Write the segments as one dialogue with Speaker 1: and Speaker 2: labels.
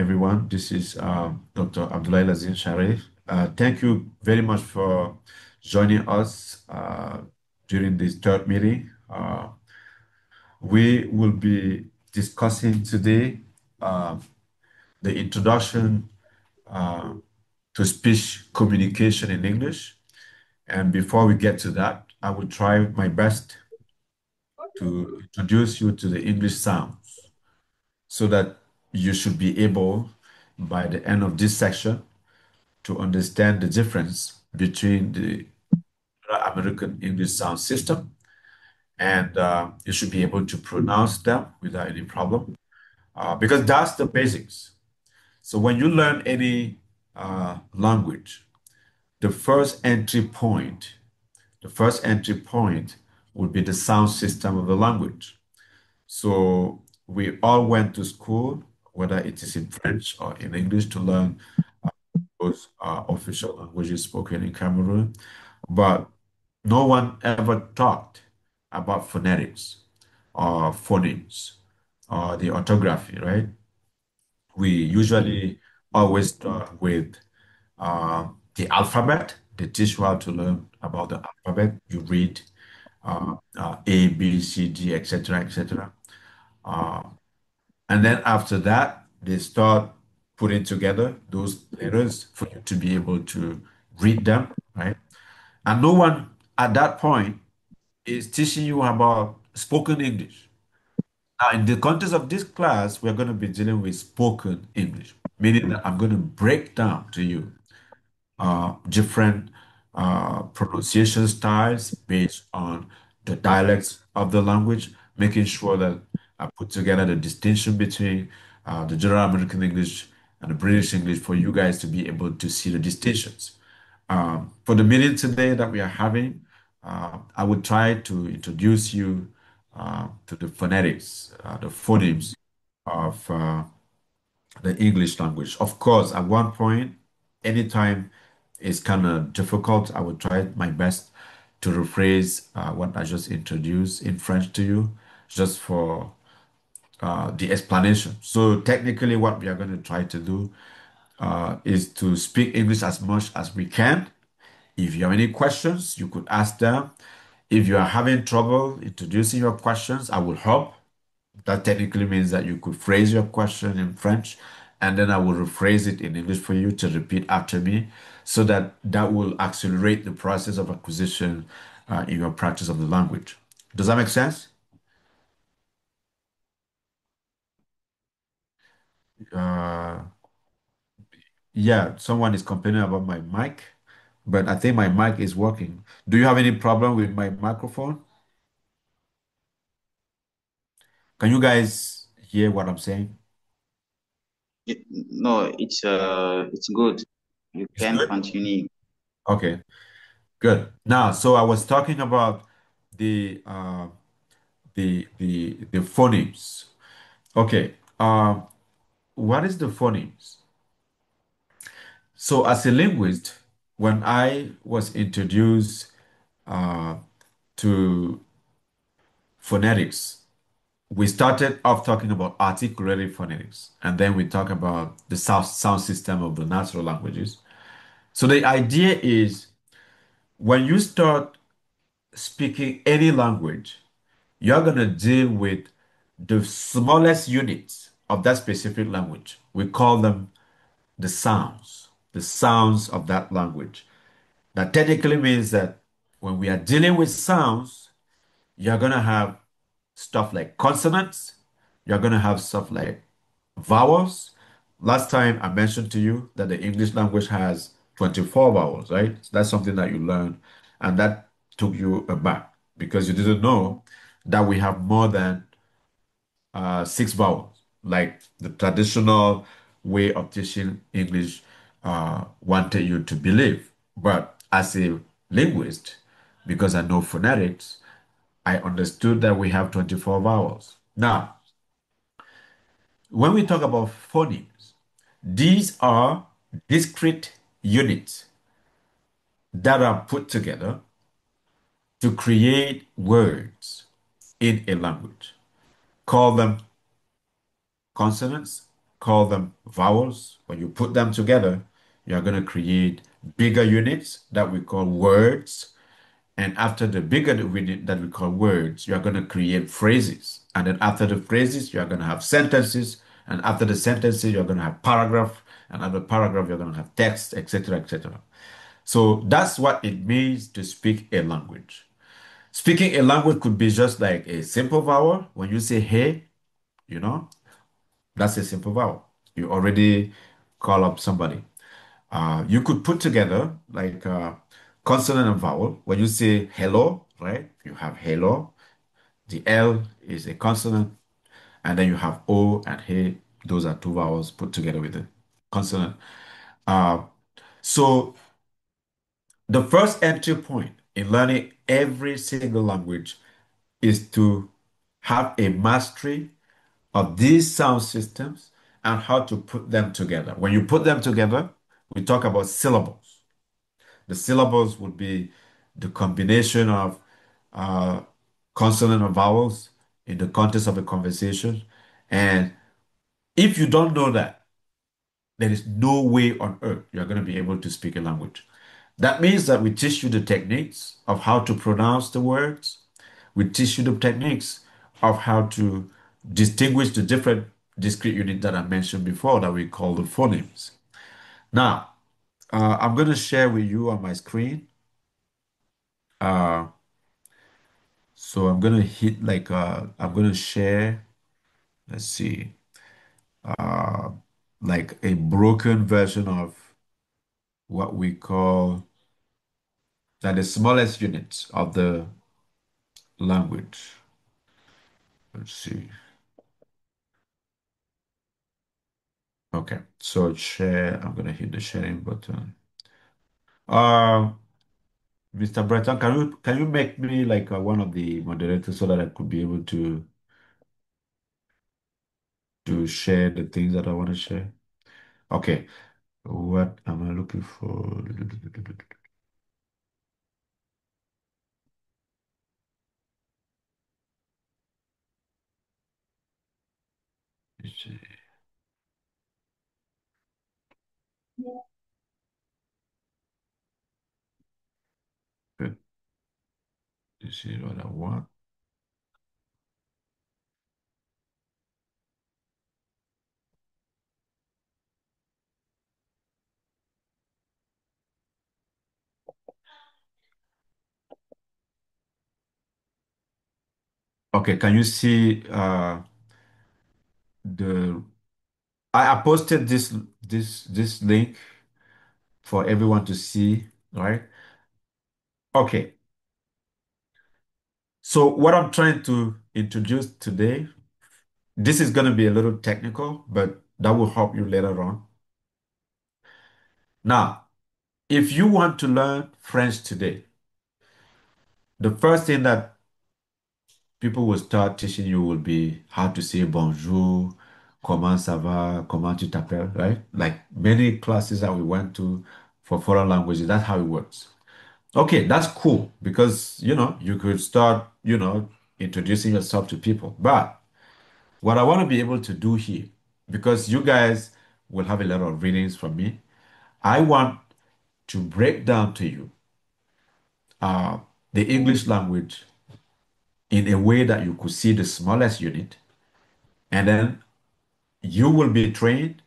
Speaker 1: everyone. This is Dr. Abdullah Lazin Sharif. Thank you very much for joining us during this third meeting. We will be discussing today uh, the introduction uh, to speech communication in English. And before we get to that, I will try my best to introduce you to the English sounds so that you should be able, by the end of this section, to understand the difference between the American English sound system, and you should be able to pronounce them without any problem because that's the basics. So when you learn any language, the first entry point, the first entry point would be the sound system of the language. So we all went to school, whether it is in French or in English, to learn those official languages spoken in Cameroon. But no one ever talked about phonetics or phonemes or the orthography, right? We usually always start with the alphabet. They teach you how to learn about the alphabet. You read A, B, C, D, etc., etc. Uh, and then after that, they start putting together those letters for you to be able to read them, right? And no one at that point is teaching you about spoken English. Now, in the context of this class, we're going to be dealing with spoken English, meaning that I'm going to break down to you different pronunciation styles based on the dialects of the language, making sure that I put together the distinction between the General American English and the British English for you guys to be able to see the distinctions. For the meeting today that we are having, I would try to introduce you to the phonetics, the phonemes of the English language. Of course, at one point, anytime it's kind of difficult, I would try my best to rephrase what I just introduced in French to you, just for the explanation. So technically, what we are going to try to do is to speak English as much as we can. If you have any questions, you could ask them. If you are having trouble introducing your questions, I will help. That technically means that you could phrase your question in French, and then I will rephrase it in English for you to repeat after me, so that that will accelerate the process of acquisition in your practice of the language. Does that make sense? Uh, yeah, someone is complaining about my mic, but I think my mic is working. Do you have any problem with my microphone? Can you guys hear what I'm saying?
Speaker 2: No, it's good. You
Speaker 1: It's
Speaker 2: can
Speaker 1: good?
Speaker 2: continue.
Speaker 1: Okay, good. Now, so I was talking about the the phonemes. Okay, what is the phonemes? So, as a linguist, when I was introduced uh, to phonetics, we started off talking about articulated phonetics, and then we talk about the sound system of the natural languages. So, the idea is when you start speaking any language, you're going to deal with the smallest units of that specific language. We call them the sounds of that language. That technically means that when we are dealing with sounds, you're going to have stuff like consonants, you're going to have stuff like vowels. Last time I mentioned to you that the English language has 24 vowels, right? So that's something that you learned, and that took you aback because you didn't know that we have more than six vowels, like the traditional way of teaching English wanted you to believe. But as a linguist, because I know phonetics, I understood that we have 24 vowels. Now, when we talk about phonemes, these are discrete units that are put together to create words in a language. Call them consonants, call them vowels. When you put them together, you're going to create bigger units that we call words. And after the bigger unit that we call words, you're going to create phrases. And then after the phrases, you're going to have sentences. And after the sentences, you're going to have paragraph. And after paragraph, you're going to have text, etc., etc. So that's what it means to speak a language. Speaking a language could be just like a simple vowel. When you say hey, you know, that's a simple vowel. You already call up somebody. You could put together like consonant and vowel. When you say hello, right? You have hello. The L is a consonant, and then you have O and He. Those are two vowels put together with a consonant. Uh, so the first entry point in learning every single language is to have a mastery of these sound systems and how to put them together. When you put them together, we talk about syllables. The syllables would be the combination of uh, consonant and vowels in the context of a conversation. And if you don't know that, there is no way on earth you're going to be able to speak a language. That means that we teach you the techniques of how to pronounce the words. We teach you the techniques of how to distinguish the different discrete units that I mentioned before that we call the phonemes. Now, I'm going to share with you on my screen. Uh, so I'm going to hit like, I'm going to share, let's see, uh, like a broken version of what we call the smallest unit of the language. Let's see. Okay, so share, I'm gonna hit the sharing button. Uh, Mr. Breton, can you make me like one of the moderators so that I could be able to share the things that I want to share? Okay, what am I looking for? Let's see. Good. This is what I want. Okay, can you see the I posted this link for everyone to see, right? Okay. So what I'm trying to introduce today, this is going to be a little technical, but that will help you later on. Now, if you want to learn French today, the first thing that people will start teaching you will be how to say bonjour, comment ça va, comment tu t'appelles, right? Like many classes that we went to for foreign languages, that's how it works. Okay, that's cool because, you could start, introducing yourself to people. But what I want to be able to do here, because you guys will have a lot of readings from me, I want to break down to you uh, the English language in a way that you could see the smallest unit, and then you will be trained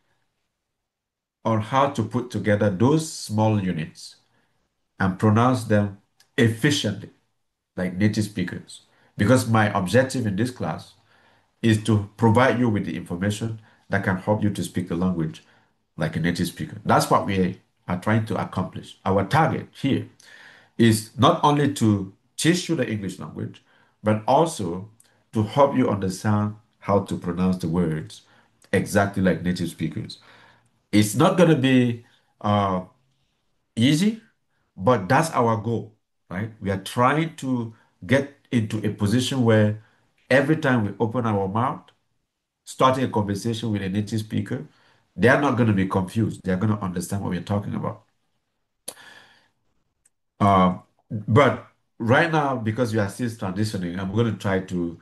Speaker 1: on how to put together those small units and pronounce them efficiently, like native speakers. Because my objective in this class is to provide you with the information that can help you to speak the language like a native speaker. That's what we are trying to accomplish. Our target here is not only to teach you the English language, but also to help you understand how to pronounce the words exactly like native speakers. It's not going to be uh, easy, but that's our goal, right? We are trying to get into a position where every time we open our mouth, starting a conversation with a native speaker, they are not going to be confused. They're going to understand what we're talking about. But right now, because we are still transitioning, I'm going to try to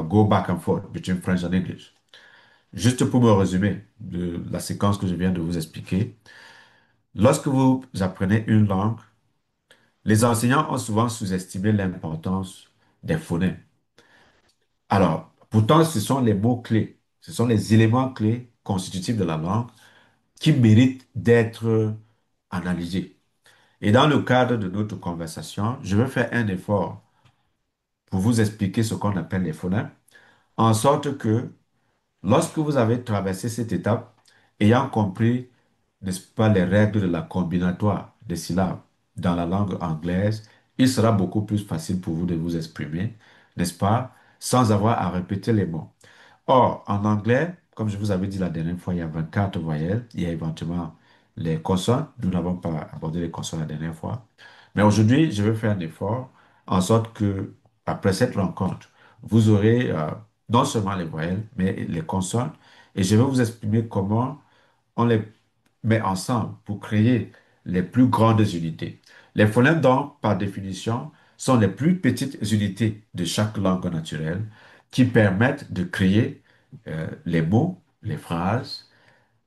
Speaker 1: go back and forth between French and English. Juste pour me résumer de la séquence que je viens de vous expliquer, lorsque vous apprenez une langue, les enseignants ont souvent sous-estimé l'importance des phonèmes. Alors, pourtant, ce sont les mots-clés, ce sont les éléments clés constitutifs de la langue qui méritent d'être analysés. Et dans le cadre de notre conversation, je vais faire un effort pour vous expliquer ce qu'on appelle les phonèmes, en sorte que lorsque vous avez traversé cette étape, ayant compris, n'est-ce pas, les règles de la combinatoire des syllabes dans la langue anglaise, il sera beaucoup plus facile pour vous de vous exprimer, n'est-ce pas, sans avoir à répéter les mots. Or, en anglais, comme je vous avais dit la dernière fois, il y a 24 voyelles, il y a éventuellement les consonnes. Nous n'avons pas abordé les consonnes la dernière fois. Mais aujourd'hui, je vais faire un effort en sorte que, après cette rencontre, vous aurez non seulement les voyelles, mais les consonnes. Et je vais vous exprimer comment on les met ensemble pour créer les plus grandes unités. Les phonèmes, donc, par définition, sont les plus petites unités de chaque langue naturelle qui permettent de créer les mots, les phrases,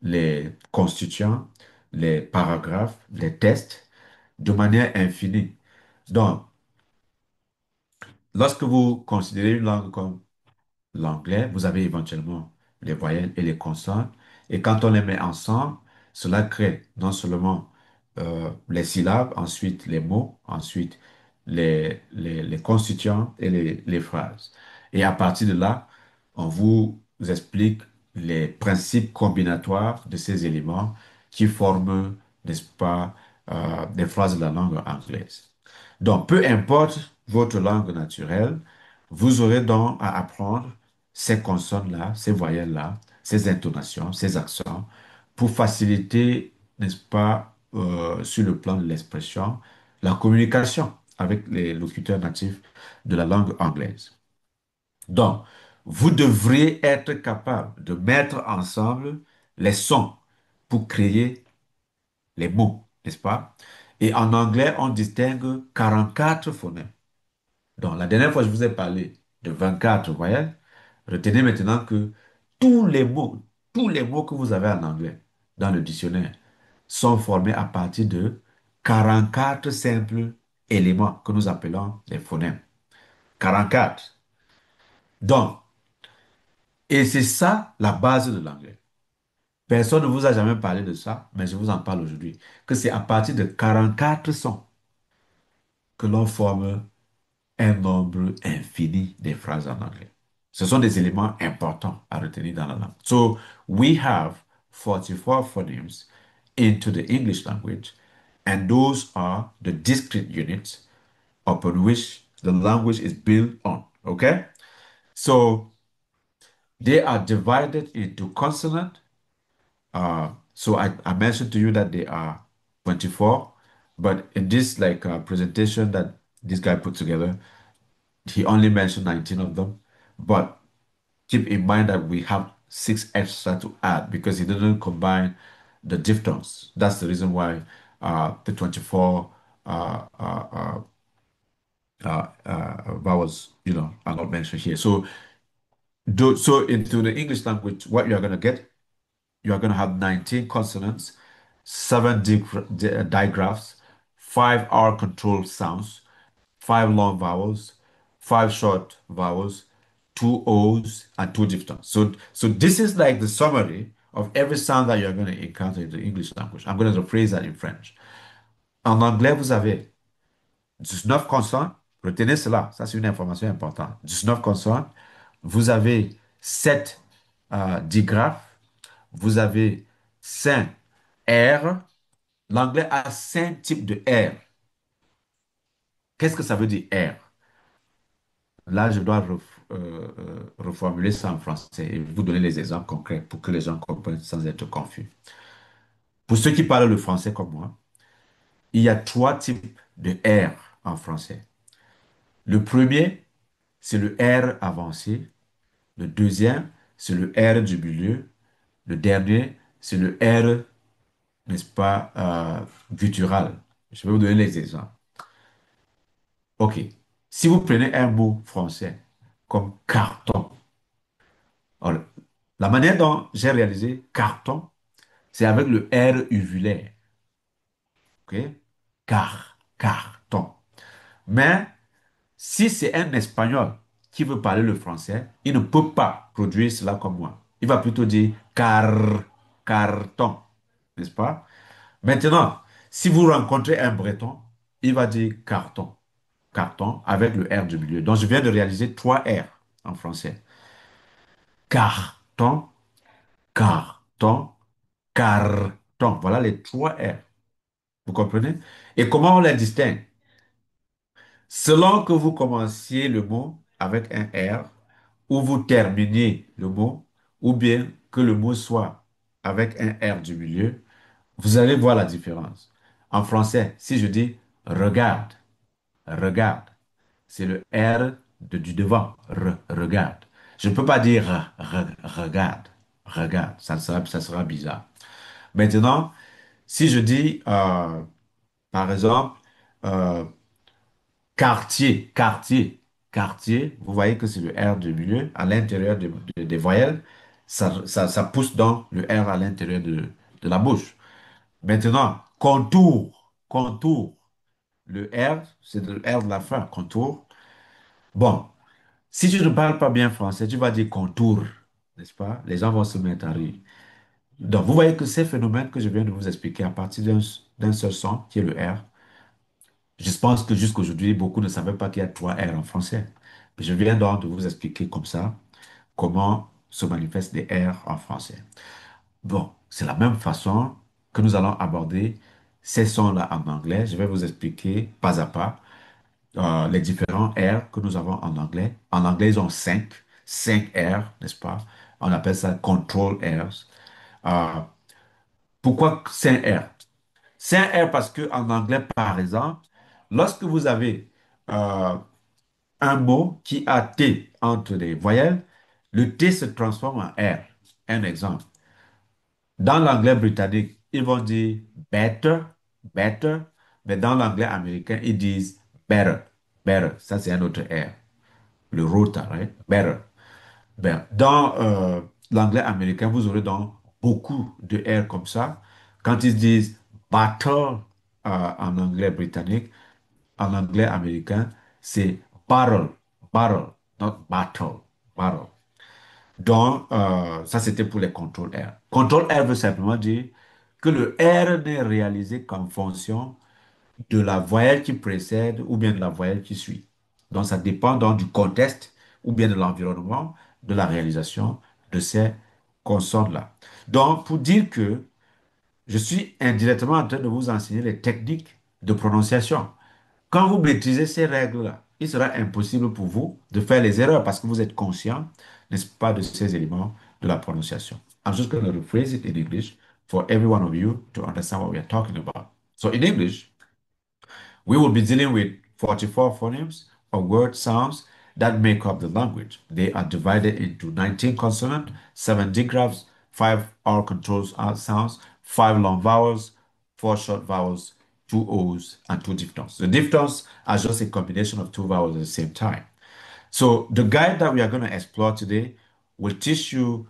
Speaker 1: les constituants, les paragraphes, les textes de manière infinie. Donc, lorsque vous considérez une langue comme l'anglais, vous avez éventuellement les voyelles et les consonnes. Et quand on les met ensemble, cela crée non seulement les syllabes, ensuite les mots, ensuite les constituants et les phrases. Et à partir de là, on vous explique les principes combinatoires de ces éléments qui forment, n'est-ce pas, des phrases de la langue anglaise. Donc, peu importe votre langue naturelle, vous aurez donc à apprendre ces consonnes-là, ces voyelles-là, ces intonations, ces accents, pour faciliter, n'est-ce pas, sur le plan de l'expression, la communication avec les locuteurs natifs de la langue anglaise. Donc, vous devriez être capable de mettre ensemble les sons pour créer les mots, n'est-ce pas? Et en anglais, on distingue 44 phonèmes. Donc, la dernière fois, je vous ai parlé de 24 voyelles. Retenez maintenant que tous les mots, tous les mots que vous avez en anglais dans le dictionnaire sont formés à partir de 44 simples éléments que nous appelons les phonèmes. 44. Donc, et c'est ça la base de l'anglais. Personne ne vous a jamais parlé de ça, mais je vous en parle aujourd'hui. Que c'est à partir de 44 sons que l'on forme un nombre infini de phrases en anglais. Ce sont des éléments importants à retenir dans la langue. So, we have 44 phonemes into the English language, and those are the discrete units upon which the language is built on. Okay? So, they are divided into consonant. So I mentioned to you that they are 24, but in this presentation that this guy put together, he only mentioned 19 of them. But keep in mind that we have six extra to add because he didn't combine the diphthongs. That's the reason why the 24 uh, uh, uh, vowels, are not mentioned here. So into the English language, what you're going to get, you're going to have 19 consonants, seven digraphs, five R controlled sounds, five long vowels, five short vowels, two O's, and two diphthongs. So this is like the summary of every sound that you're going to encounter in the English language. I'm going to rephrase that in French. En anglais, vous avez 19 consonnes. Retenez cela, ça c'est une information importante. 19 consonnes. Vous avez 7 digraphes. Vous avez 5 R. L'anglais a 5 types de R. Qu'est-ce que ça veut dire R? Là, je dois reformuler ça en français et vous donner les exemples concrets pour que les gens comprennent sans être confus. Pour ceux qui parlent le français comme moi, il y a trois types de R en français. Le premier, c'est le R avancé. Le deuxième, c'est le R du milieu. Le dernier, c'est le R, n'est-ce pas, guttural. Je vais vous donner les exemples. OK. Si vous prenez un mot français comme carton, La manière dont j'ai réalisé carton, c'est avec le R uvulaire. OK? Carton. Mais si c'est un Espagnol qui veut parler le français, il ne peut pas produire cela comme moi. Il va plutôt dire carton, n'est-ce pas? Maintenant, si vous rencontrez un Breton, il va dire carton, carton avec le R du milieu. Donc, je viens de réaliser trois R en français. Carton, carton, carton. Voilà les trois R. Vous comprenez? Et comment on les distingue? Selon que vous commenciez le mot avec un R, ou vous terminiez le mot, ou bien que le mot soit avec un R du milieu, vous allez voir la différence. En français, si je dis regarde, regarde, c'est le R du devant, regarde. Je ne peux pas dire regarde, regarde, ça sera bizarre. Maintenant, si je dis, par exemple, euh, quartier, quartier, quartier, vous voyez que c'est le R du milieu à l'intérieur des voyelles. Ça pousse donc le R à l'intérieur de la bouche. Maintenant, contour, contour. Le R, c'est le R de la fin, contour. Bon, si tu ne parles pas bien français, tu vas dire contour, n'est-ce pas? Les gens vont se mettre à rire. Donc, vous voyez que ces phénomènes que je viens de vous expliquer à partir d'un seul son, qui est le R, je pense que jusqu'aujourd'hui, beaucoup ne savaient pas qu'il y a trois R en français. Mais je viens donc de vous expliquer comme ça comment se manifestent les R en français. Bon, c'est la même façon que nous allons aborder ces sons-là en anglais. Je vais vous expliquer pas à pas les différents R que nous avons en anglais. En anglais, ils ont cinq R, n'est-ce pas? On appelle ça control Rs. Euh, Pourquoi 5 R? 5 R parce que en anglais, par exemple, lorsque vous avez euh, un mot qui a T entre les voyelles, le T se transforme en R. Un exemple. Dans l'anglais britannique, ils vont dire better, better, mais dans l'anglais américain, ils disent better, better. Ça, c'est un autre R. Le rota, right? Better. Ben, dans l'anglais américain, vous aurez donc beaucoup de R comme ça. Quand ils disent battle en anglais britannique, en anglais américain, c'est barrel, barrel, not battle, barrel. Donc, ça, c'était pour les contrôles R. Contrôle R veut simplement dire que le R n'est réalisé qu'en fonction de la voyelle qui précède ou bien de la voyelle qui suit. Donc, ça dépend donc du contexte ou bien de l'environnement de la réalisation de ces consonnes-là. Donc, pour dire que je suis indirectement en train de vous enseigner les techniques de prononciation. Quand vous maîtrisez ces règles-là, il sera impossible pour vous de faire les erreurs parce que vous êtes conscient, n'est-ce pas, de ces éléments de la prononciation. I'm just going to rephrase it in English for every one of you to understand what we are talking about. So in English, we will be dealing with 44 phonemes or word sounds that make up the language. They are divided into 19 consonants, 7 digraphs, 5 R controls sounds, 5 long vowels, 4 short vowels, 2 O's, and 2 diphthongs. The diphthongs are just a combination of two vowels at the same time. So the guide that we are going to explore today will teach you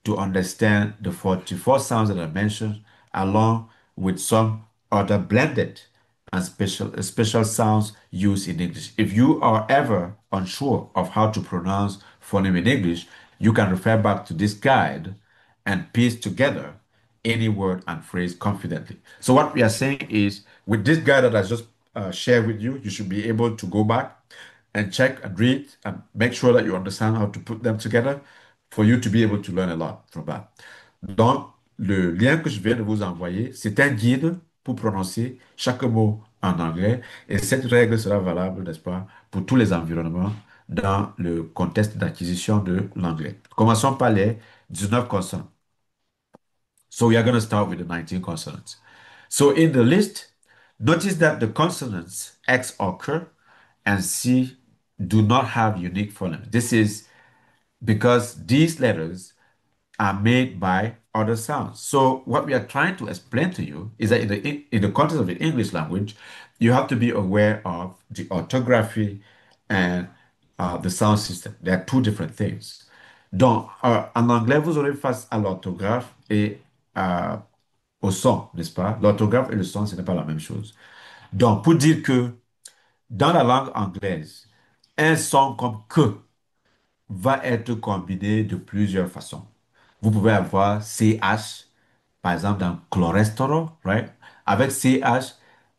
Speaker 1: to understand the 44 sounds that I mentioned, along with some other blended and special sounds used in English. If you are ever unsure of how to pronounce phoneme in English, you can refer back to this guide and piece together any word and phrase confidently. So what we are saying is, with this guide that I just shared with you, you should be able to go back and check and read and make sure that you understand how to put them together for you to be able to learn a lot from that. Donc, le lien que je viens de vous envoyer, c'est un guide pour prononcer chaque mot en anglais et cette règle sera valable, n'est-ce pas, pour tous les environnements dans le contexte d'acquisition de l'anglais. Commençons par les 19 consonnes. So we are going to start with the 19 consonants. So in the list, notice that the consonants X or K and C do not have unique phonemes. This is because these letters are made by other sounds. So what we are trying to explain to you is that in the context of the English language, you have to be aware of the orthography and the sound system. They are two different things. Donc, en anglais, vous aurez face à l'orthographe et euh, au son, n'est-ce pas? L'orthographe et le son, ce n'est pas la même chose. Donc, pour dire que dans la langue anglaise, un son comme que va être combiné de plusieurs façons. Vous pouvez avoir CH, par exemple dans cholesterol, right? Avec CH,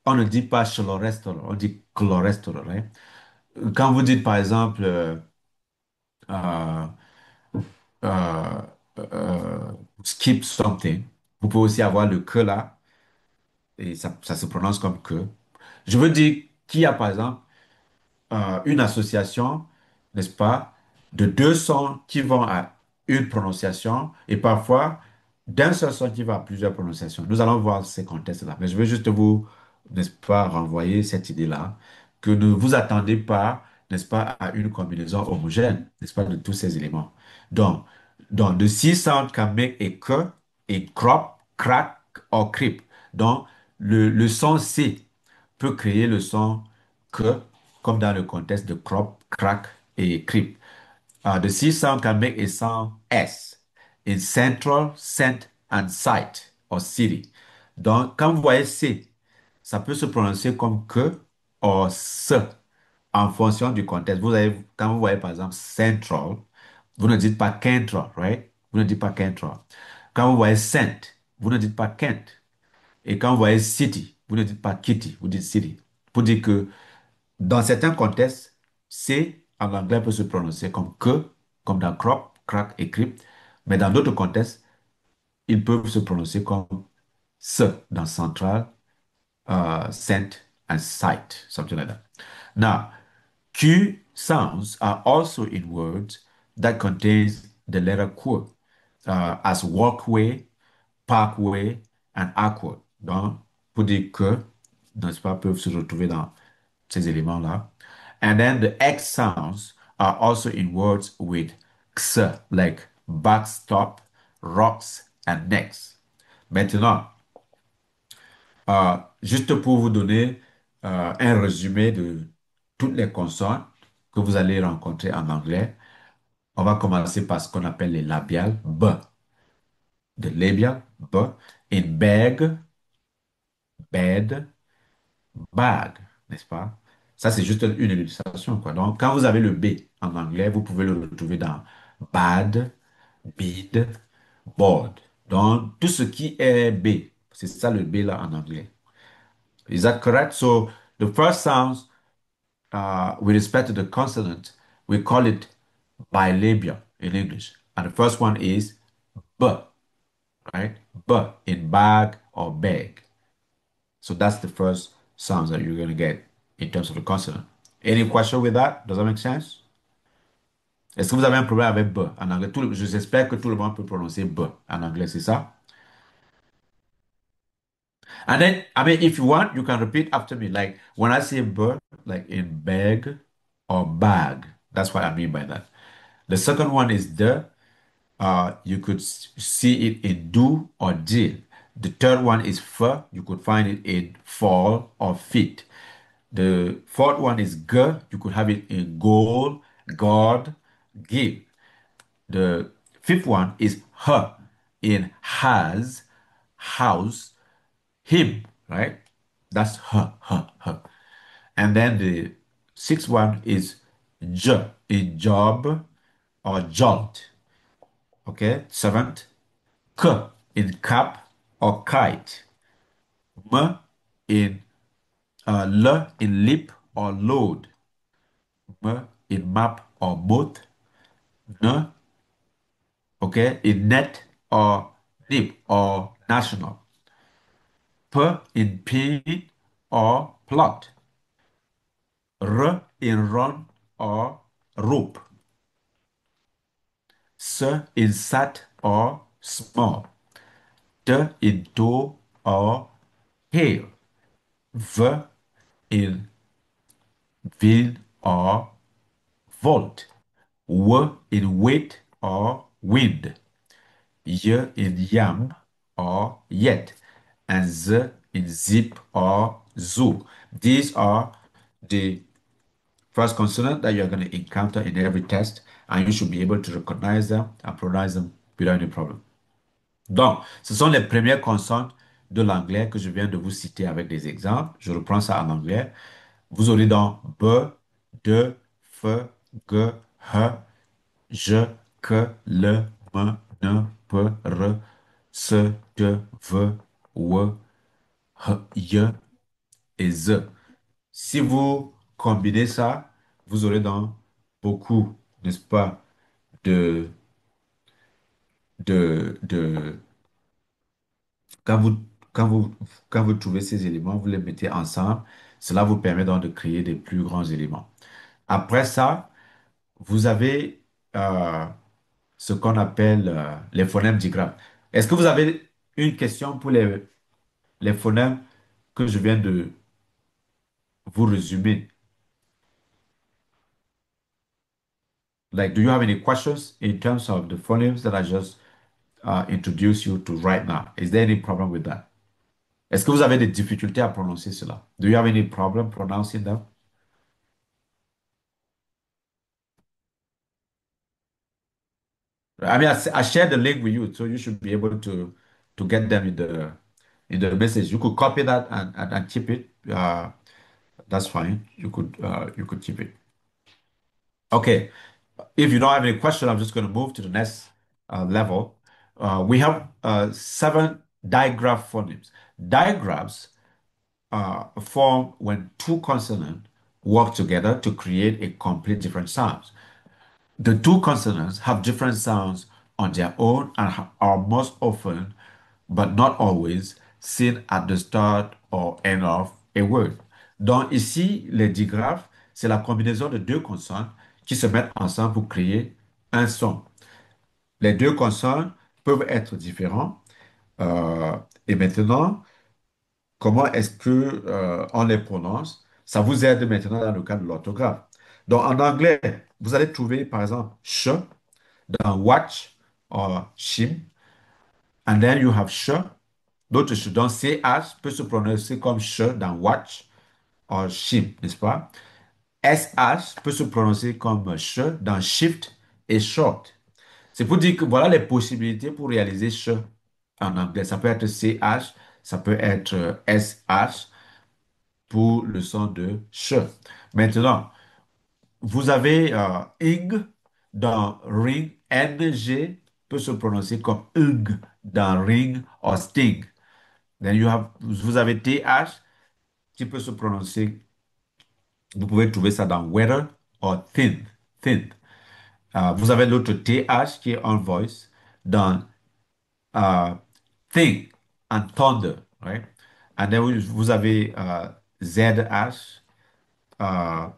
Speaker 1: on ne dit pas cholesterol, on dit cholesterol, right? Quand vous dites par exemple euh, euh, skip something, vous pouvez aussi avoir le que là, et ça se prononce comme que. Je veux dire qu'il y a par exemple une association, n'est-ce pas, de deux sons qui vont à une prononciation et parfois d'un seul son qui va à plusieurs prononciations. Nous allons voir ces contextes-là. Mais je veux juste vous, n'est-ce pas, renvoyer cette idée-là, que ne vous attendez pas, n'est-ce pas, à une combinaison homogène, n'est-ce pas, de tous ces éléments. Donc, the C sound can make a k, a crop, crack or creep. Donc, le son C peut créer le son que, comme dans le contexte de crop, crack et creep. The C sound can make a sound S in central, cent and site or city. Donc, quand vous voyez C, ça peut se prononcer comme que ou se en fonction du contexte. Vous avez, quand vous voyez par exemple central, vous ne dites pas central, right? Vous ne dites pas central. Quand vous voyez cent, vous ne dites pas Kent. Et quand vous voyez city, vous ne dites pas kitty, vous dites city. Pour dire que dans certains contextes, C en anglais peut se prononcer comme que, comme dans crop, crack et creep. Mais dans d'autres contextes, ils peuvent se prononcer comme ce dans central, cent and site, something like that. Now, Q sounds are also in words that contains the letter Q, as walkway, parkway, and awkward. Donc, pour dire que, n'est-ce pas, peuvent se retrouver dans ces éléments-là. And then the X sounds are also in words with X, like backstop, rocks, and necks. Maintenant, juste pour vous donner un résumé de toutes les consonnes que vous allez rencontrer en anglais, on va commencer par ce qu'on appelle les labiales, B, de labial, B, in bag, bed, bag, n'est-ce pas? Ça, c'est juste une illustration, quoi. Donc, quand vous avez le B en anglais, vous pouvez le retrouver dans bad, bid, board. Donc, tout ce qui est B, c'est ça le B là en anglais. Is that correct? So, the first sounds, with respect to the consonant, we call it bilabial in English. And the first one is B, right? B in bag or bag. So that's the first sounds that you're going to get in terms of the consonant. Any question with that? Does that make sense? Est-ce que vous avez un problème avec B en anglais? J'espère que tout le monde peut prononcer B en anglais, c'est ça? And then, I mean, if you want, you can repeat after me. Like when I say B, like in bag or bag, that's what I mean by that. The second one is the, you could see it in do or did. The third one is f, you could find it in fall or fit. The fourth one is g, you could have it in goal, God, give. The fifth one is her in has, house, him, right? That's her, her, her. And then the sixth one is j in job or jolt. Okay. Seventh, k in cap or kite. M in l in lip or load. M in map or boat. N, okay, in net or nip or national. P in pin or plot. R in run or rope. S in sat or small. T in toe or hail. V in vein or volt. W in wait or wind. Y in yam or yet. And Z in zip or zoo. These are the first consonant that you're going to encounter in every test, and you should be able to recognize them and pronounce them without any problem. Donc, ce sont les premières consonnes de l'anglais que je viens de vous citer avec des exemples. Je reprends ça en anglais. Vous aurez donc B, D, F, G, H, J, K, L, M, N, P, R, S, T, V, W, H, Y et Z. Si vous combinez ça, vous aurez donc beaucoup, n'est-ce pas, de, de, quand vous, quand vous, quand vous trouvez ces éléments, vous les mettez ensemble. Cela vous permet donc de créer des plus grands éléments. Après ça, vous avez ce qu'on appelle les phonèmes digraphes. Est-ce que vous avez une question pour les phonèmes que je viens de vous résumer? Like, do you have any questions in terms of the phonemes that I just introduced you to right now? Is there any problem with that? Est-ce que vous avez des difficultés à prononcer cela? Do you have any problem pronouncing them? I mean, I shared the link with you, so you should be able to get them in the message. You could copy that and keep it. That's fine. You could keep it. Okay. If you don't have any question, I'm just going to move to the next level. We have seven digraph phonemes. Digraphs form when two consonants work together to create a complete different sound. The two consonants have different sounds on their own and are most often, but not always, seen at the start or end of a word. Donc ici, les digraphes, c'est la combinaison de deux consonnes qui se mettent ensemble pour créer un son. Les deux consonnes peuvent être différents. Euh, et maintenant, comment est-ce que on les prononce? Ça vous aide maintenant dans le cas de l'orthographe. Donc en anglais, vous allez trouver par exemple ch dans watch or shim, and then you have sh. D'autres ch donc ch peut se prononcer comme ch dans watch or shim, n'est-ce pas? sh peut se prononcer comme ch dans shift et short. C'est pour dire que voilà les possibilités pour réaliser ch en anglais. Ça peut être ch, ça peut être sh pour le son de ch. Maintenant, vous avez ing dans ring, ng peut se prononcer comme ug dans ring ou sting. Then vous avez th qui peut se prononcer, vous pouvez trouver ça dans weather ou thin, thin. Vous avez l'autre th qui est on voice dans uh, thing and thunder, right? And then vous avez ZH, uh,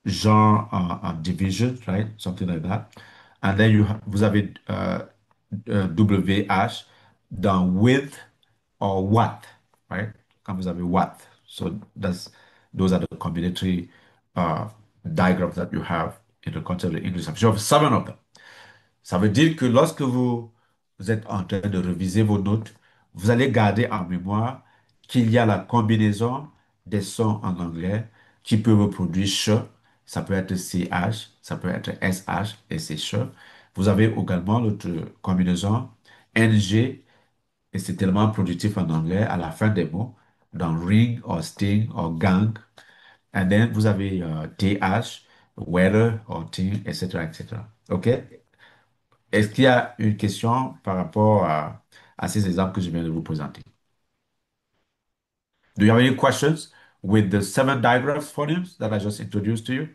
Speaker 1: genre en division, right? Something like that. And then vous avez WH dans with or what, right? Quand vous avez what. So those are the combinatory diagrams that you have in the concept of English. You have seven of them. Ça veut dire que lorsque vous êtes en train de réviser vos notes, vous allez garder en mémoire qu'il y a la combinaison des sons en anglais qui peuvent produire ch, ça peut être ch, ça peut être sh et c'est ch. Vous avez également l'autre combinaison ng et c'est tellement productif en anglais à la fin des mots dans ring or sting or gang. And then vous avez th, weather or thing, etc., etc. OK? Est-ce qu'il y a une question par rapport à ces exemples que je viens de vous présenter? Do you have any questions with the seven digraphs phonemes that I just introduced to you?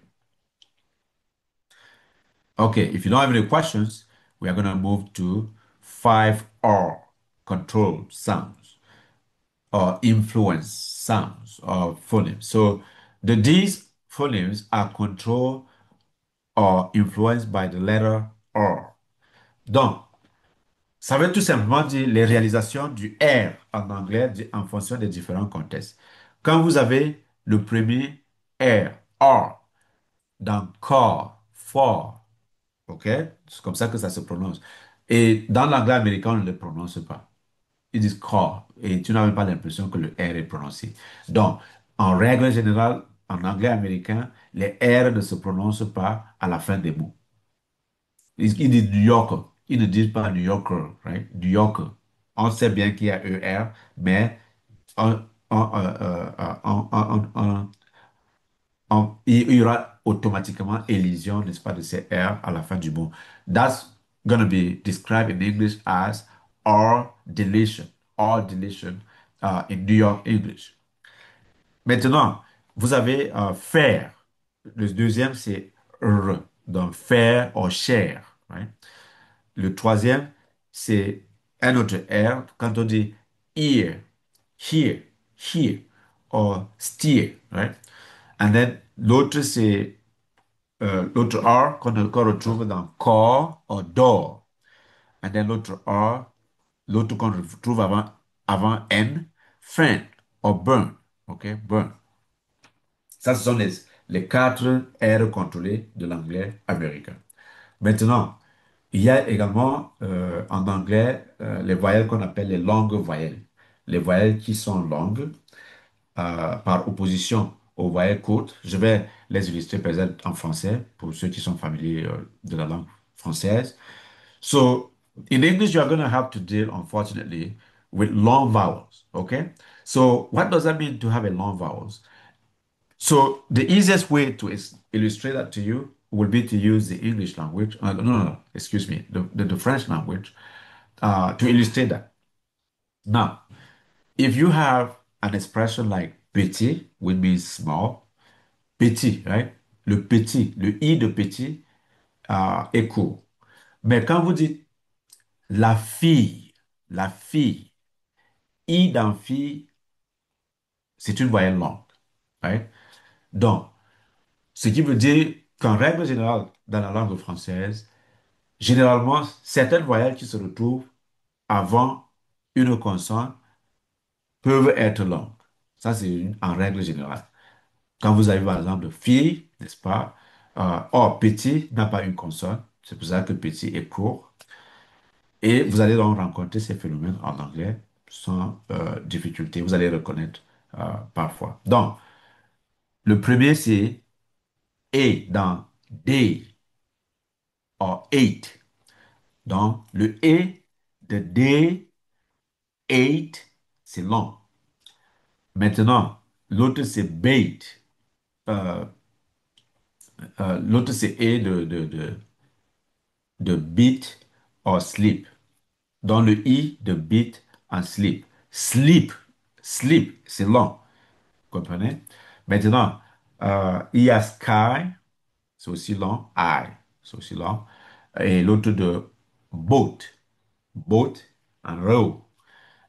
Speaker 1: Okay, if you don't have any questions, we are going to move to 5R, control sounds or influence sounds or phonemes. So these phonemes are controlled or influenced by the letter R. Donc, ça veut tout simplement dire les réalisations du R en anglais en fonction des différents contextes. Quand vous avez le premier R dans car, for, ok? C'est comme ça que ça se prononce. Et dans l'anglais américain, on ne le prononce pas. Ils disent car et tu n'as même pas l'impression que le R est prononcé. Donc, en règle générale, en anglais américain, les R ne se prononcent pas à la fin des mots. Ils disent New Yorker. Ils ne disent pas New Yorker, right? New Yorker. On sait bien qu'il y a ER, mais on- il y aura automatiquement élision, n'est-ce pas, de ces R à la fin du mot. That's going to be described in English as or deletion in New York English. Maintenant, vous avez faire. Le deuxième, c'est R. Donc, faire ou share, right? Le troisième, c'est un autre R. Quand on dit ear, here, here, or steer, right? And then, l'autre, c'est l'autre R qu'on retrouve dans core ou door. And then l'autre R, l'autre qu'on retrouve avant N, friend ou burn. OK? Burn. Ça, ce sont les quatre R contrôlés de l'anglais américain. Maintenant, il y a également en anglais les voyelles qu'on appelle les longues voyelles. Les voyelles qui sont longues par opposition aux voyelles courtes. Je vais les illustrer par exemple en français pour ceux qui sont familiers de la langue française. So, in English, you're going to have to deal, unfortunately, with long vowels. Okay? So, what does that mean to have a long vowels? So the easiest way to illustrate that to you will be to use the English language. No, excuse me, the French language to illustrate that. Now, if you have an expression like petit, which means small, petit, right? Le petit, le i de petit est court. Mais quand vous dites la fille, i dans fille, c'est une voyelle longue, right? Donc, ce qui veut dire qu'en règle générale, dans la langue française, généralement, certaines voyelles qui se retrouvent avant une consonne peuvent être longues. Ça, c'est en règle générale. Quand vous avez par exemple fille, n'est-ce pas? Or, petit n'a pas une consonne. C'est pour ça que petit est court. Et vous allez donc rencontrer ces phénomènes en anglais sans difficulté. Vous allez reconnaître parfois. Donc, le premier, c'est et dans day or eight. Donc, le et de day, eight, c'est long. Maintenant, l'autre c'est bait. Euh, l'autre c'est et de beat or sleep. Dans le i de beat en sleep. Sleep, sleep, c'est long. Vous comprenez? Maintenant, il y a sky, c'est aussi long. I, c'est aussi long. Et l'autre de boat, boat and row.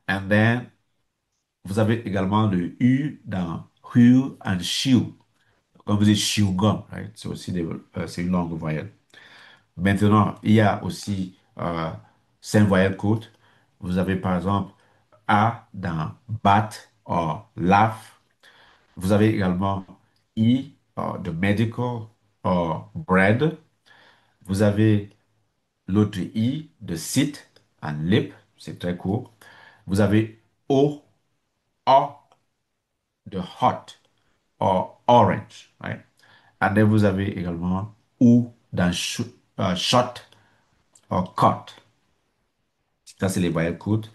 Speaker 1: And then, vous avez également le U dans Hue and Shoe. Comme vous dites chewing gum, right? C'est aussi c'est une langue voyelle. Maintenant, il y a aussi cinq voyelles courtes. Vous avez par exemple A dans bat ou laugh. Vous avez également I de medical ou bread. Vous avez l'autre I de sit and lip, c'est très court. Vous avez O de hot ou orange, right? Et then vous avez également ou dans shot ou cut. Ça, c'est les voyelles courtes.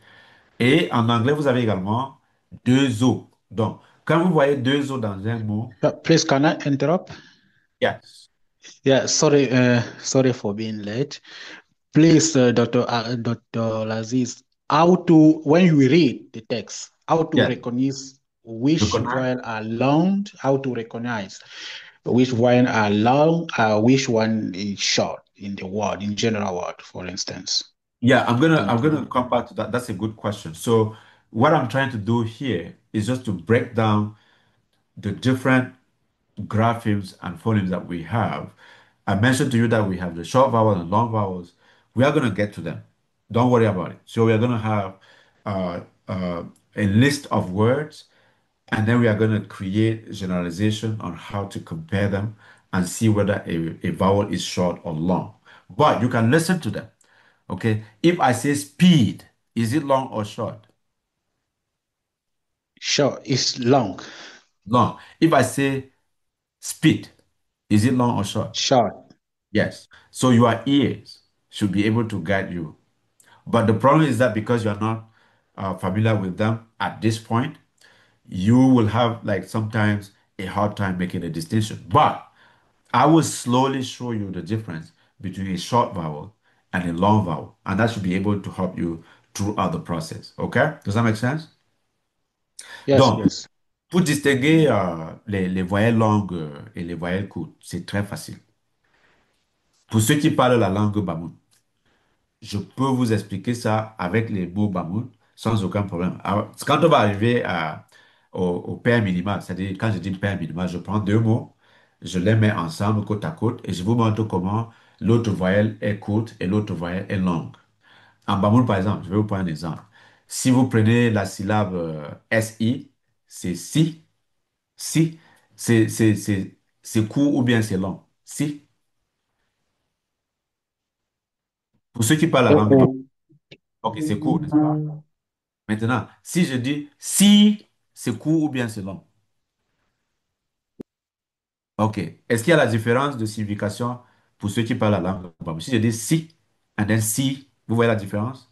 Speaker 1: Et en anglais, vous avez également deux O. Donc, quand vous voyez deux O dans un mot,
Speaker 3: Please, can I interrupt?
Speaker 1: yes,
Speaker 3: Yeah, sorry for being late. Please, Dr. Laziz, when you read the text, how to
Speaker 1: yes,
Speaker 3: recognize which
Speaker 1: recognize.
Speaker 3: vowel are long, how to recognize which vowel are long, which one is short in the word, in general word, for instance.
Speaker 1: Yeah, I'm
Speaker 3: Thank you.
Speaker 1: gonna come back to that. That's a good question. So, what I'm trying to do here is just to break down the different graphemes and phonemes that we have. I mentioned to you that we have the short vowels and long vowels. We are going to get to them. Don't worry about it. So we are going to have uh, uh, a list of words, and then we are going to create generalization on how to compare them and see whether a vowel is short or long. But you can listen to them. Okay. If I say speed, is it long or short?
Speaker 3: Short is long.
Speaker 1: Long. If I say Speed. Is it long or short?
Speaker 3: Short.
Speaker 1: Yes. So your ears should be able to guide you. But the problem is that because you're not familiar with them at this point, you will have like sometimes a hard time making a distinction. But I will slowly show you the difference between a short vowel and a long vowel, and that should be able to help you throughout the process. Okay? Does that make sense?
Speaker 3: Yes,
Speaker 1: Donc,
Speaker 3: yes.
Speaker 1: pour distinguer les voyelles longues et les voyelles courtes, c'est très facile. Pour ceux qui parlent la langue bamoun, je peux vous expliquer ça avec les mots bamoun sans aucun problème. Alors, quand on va arriver au pair minimal, c'est-à-dire quand je dis pair minimal, je prends deux mots, je les mets ensemble côte à côte et je vous montre comment l'autre voyelle est courte et l'autre voyelle est longue. En bamoun, par exemple, je vais vous prendre un exemple. Si vous prenez la syllabe SI, c'est si, si, c'est court ou bien c'est long. Si. Pour ceux qui parlent la langue, ok, c'est court, n'est-ce pas? Maintenant, si je dis si, c'est court ou bien c'est long. Ok. Est-ce qu'il y a la différence de signification pour ceux qui parlent la langue? Bon, si je dis si, and then si, vous voyez la différence?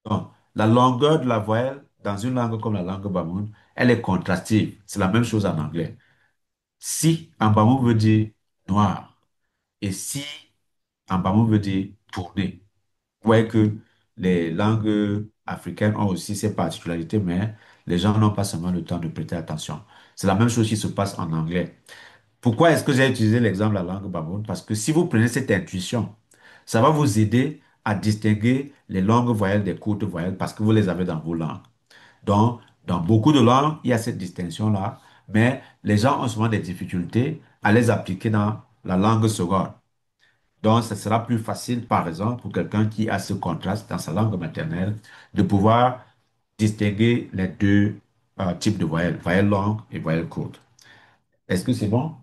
Speaker 1: Donc, la longueur de la voyelle dans une langue comme la langue bamoun, elle est contrastive. C'est la même chose en anglais. Si en bamoun veut dire noir et si en bamoun veut dire tourner. Vous voyez que les langues africaines ont aussi ces particularités, mais les gens n'ont pas seulement le temps de prêter attention. C'est la même chose qui se passe en anglais. Pourquoi est-ce que j'ai utilisé l'exemple de la langue baboune? Parce que si vous prenez cette intuition, ça va vous aider à distinguer les longues voyelles des courtes voyelles parce que vous les avez dans vos langues. Donc, dans beaucoup de langues, il y a cette distinction-là, mais les gens ont souvent des difficultés à les appliquer dans la langue seconde. Donc, ce sera plus facile, par exemple, pour quelqu'un qui a ce contraste dans sa langue maternelle, de pouvoir distinguer les deux types de voyelles, voyelles longues et voyelles courtes. Est-ce que c'est bon?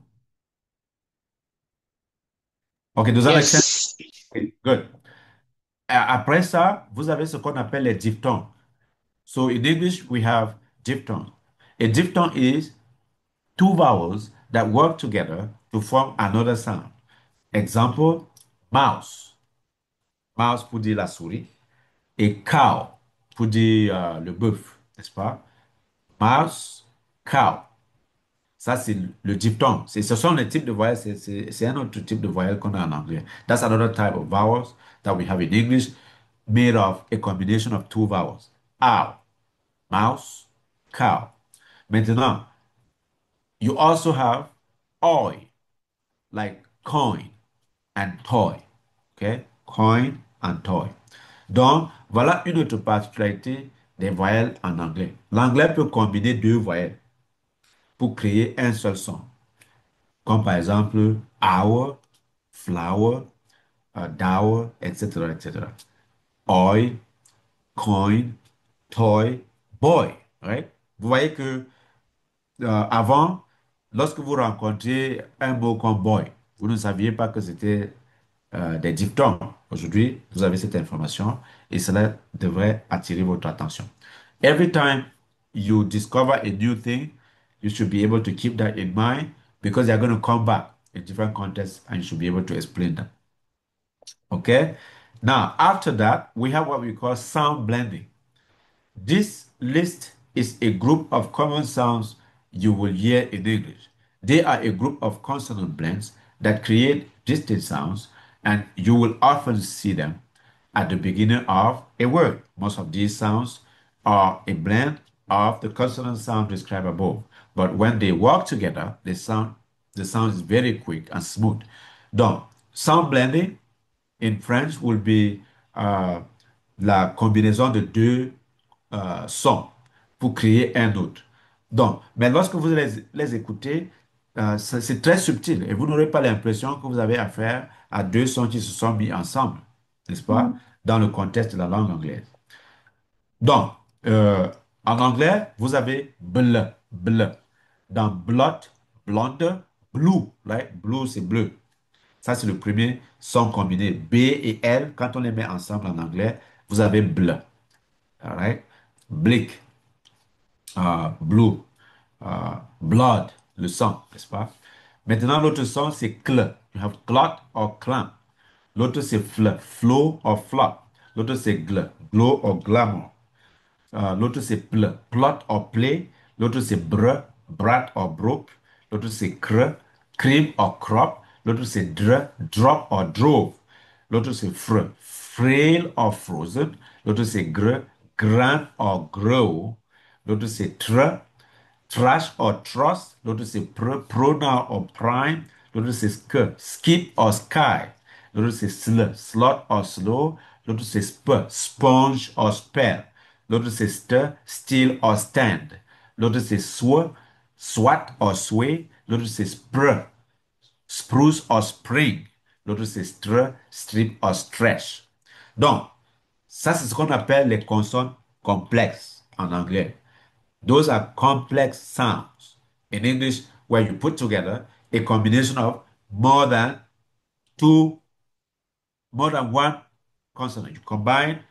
Speaker 1: Okay, does that make sense?
Speaker 3: Yes.
Speaker 1: Okay, good. Après ça, vous avez ce qu'on appelle les diphthongs. So in English, we have diphthong. A diphthong is two vowels that work together to form another sound. Example, mouse. Mouse pour dire la souris. Et cow pour dire le bœuf, n'est-ce pas? Mouse, cow. Ça, c'est le diphthong. Ce sont les types de voyelles, c'est un autre type de voyelle qu'on a en anglais. That's another type of vowels that we have in English, made of a combination of two vowels. Ow, mouse, cow. Maintenant, you also have oi, like coin and toy. OK? Coin and toy. Donc, voilà une autre particularité des voyelles en anglais. L'anglais peut combiner deux voyelles pour créer un seul son, comme par exemple hour, flower, dower, etc., etc. Oil, coin, toy, boy. Right? Vous voyez que avant, lorsque vous rencontriez un mot comme boy, vous ne saviez pas que c'était des diphthongues. Aujourd'hui, vous avez cette information et cela devrait attirer votre attention. Every time you discover a new thing, you should be able to keep that in mind because they're going to come back in different contexts and you should be able to explain them. Okay? Now, after that, we have what we call sound blending. This list is a group of common sounds you will hear in English. They are a group of consonant blends that create distinct sounds, and you will often see them at the beginning of a word. Most of these sounds are a blend of the consonant sound described above, but when they work together, the sound is very quick and smooth. Donc, sound blending in French will be euh, la combinaison de deux sons pour créer un autre. Donc, mais lorsque vous les écoutez, c'est très subtil et vous n'aurez pas l'impression que vous avez affaire à deux sons qui se sont mis ensemble, n'est-ce pas, dans le contexte de la langue anglaise. Donc, en anglais, vous avez bleu, bleu. Dans blot, blonde, blue, right? Blue, c'est bleu. Ça, c'est le premier son combiné. B et L, quand on les met ensemble en anglais, vous avez bleu. All right? Blick. blue, blood, le sang, n'est-ce pas? Maintenant, l'autre son, c'est cl. You have clot or clamp. L'autre, c'est fl, flow or flop. L'autre, c'est gl, glow or glamour. L'autre, c'est ple, plot or play. L'autre, c'est br, brat or broke. L'autre, c'est cr, cream or crop. L'autre, c'est dr, drop or drove. L'autre, c'est fr, frail or frozen. L'autre, c'est gr, grand or grow. L'autre, c'est tr, trash or trust. L'autre, c'est pronoun or prime. L'autre, c'est skip or sky. L'autre, c'est slot or slow. L'autre, c'est sponge or spell. L'autre, c'est still or stand. L'autre, c'est swat or sway. L'autre, c'est spruce or spring. L'autre, c'est strip or stretch. Donc, ça, c'est ce qu'on appelle les consonnes complexes en anglais. Those are complex sounds. In English, where you put together a combination of more than two, more than one consonant. You combine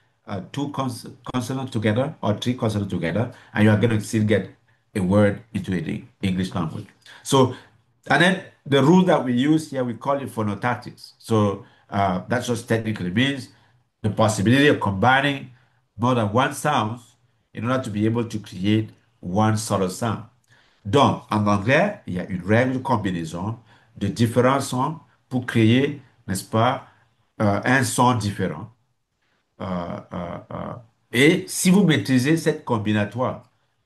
Speaker 1: two consonants together or three consonants together, and you are going to still get a word into the English language. So, and then the rule that we use here, we call it phonotactics. So that just technically means the possibility of combining more than one sound in order to be able to create one sort of sound. Donc, en anglais, il y a une règle de combinaison de différents sons pour créer, n'est-ce pas, un son différent. Et si vous maîtrisez cette combinatoire,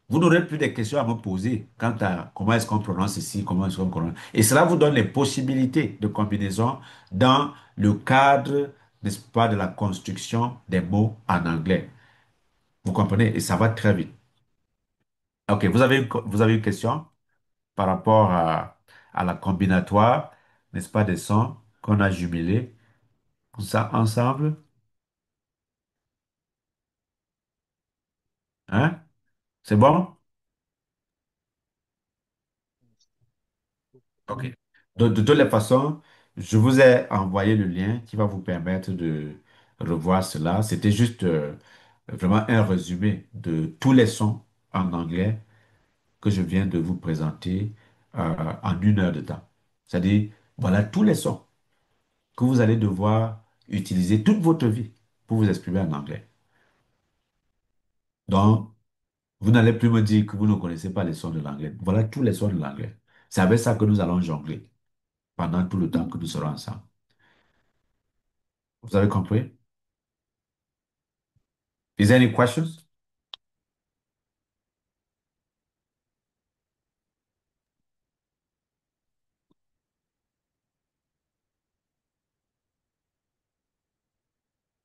Speaker 1: vous n'aurez plus de questions à me poser quant à comment est-ce qu'on prononce ici, comment est-ce qu'on prononce. Et cela vous donne les possibilités de combinaison dans le cadre, n'est-ce pas, de la construction des mots en anglais. Vous comprenez? Et ça va très vite. OK, vous avez une question par rapport à la combinatoire, n'est-ce pas, des sons qu'on a jumelés, tout ça ensemble? Hein? C'est bon? OK. De toutes les façons, je vous ai envoyé le lien qui va vous permettre de revoir cela. C'était juste vraiment un résumé de tous les sons en anglais que je viens de vous présenter en 1 heure de temps. C'est-à-dire, voilà tous les sons que vous allez devoir utiliser toute votre vie pour vous exprimer en anglais. Donc, vous n'allez plus me dire que vous ne connaissez pas les sons de l'anglais. Voilà tous les sons de l'anglais. C'est avec ça que nous allons jongler pendant tout le temps que nous serons ensemble. Vous avez compris? Is there any questions?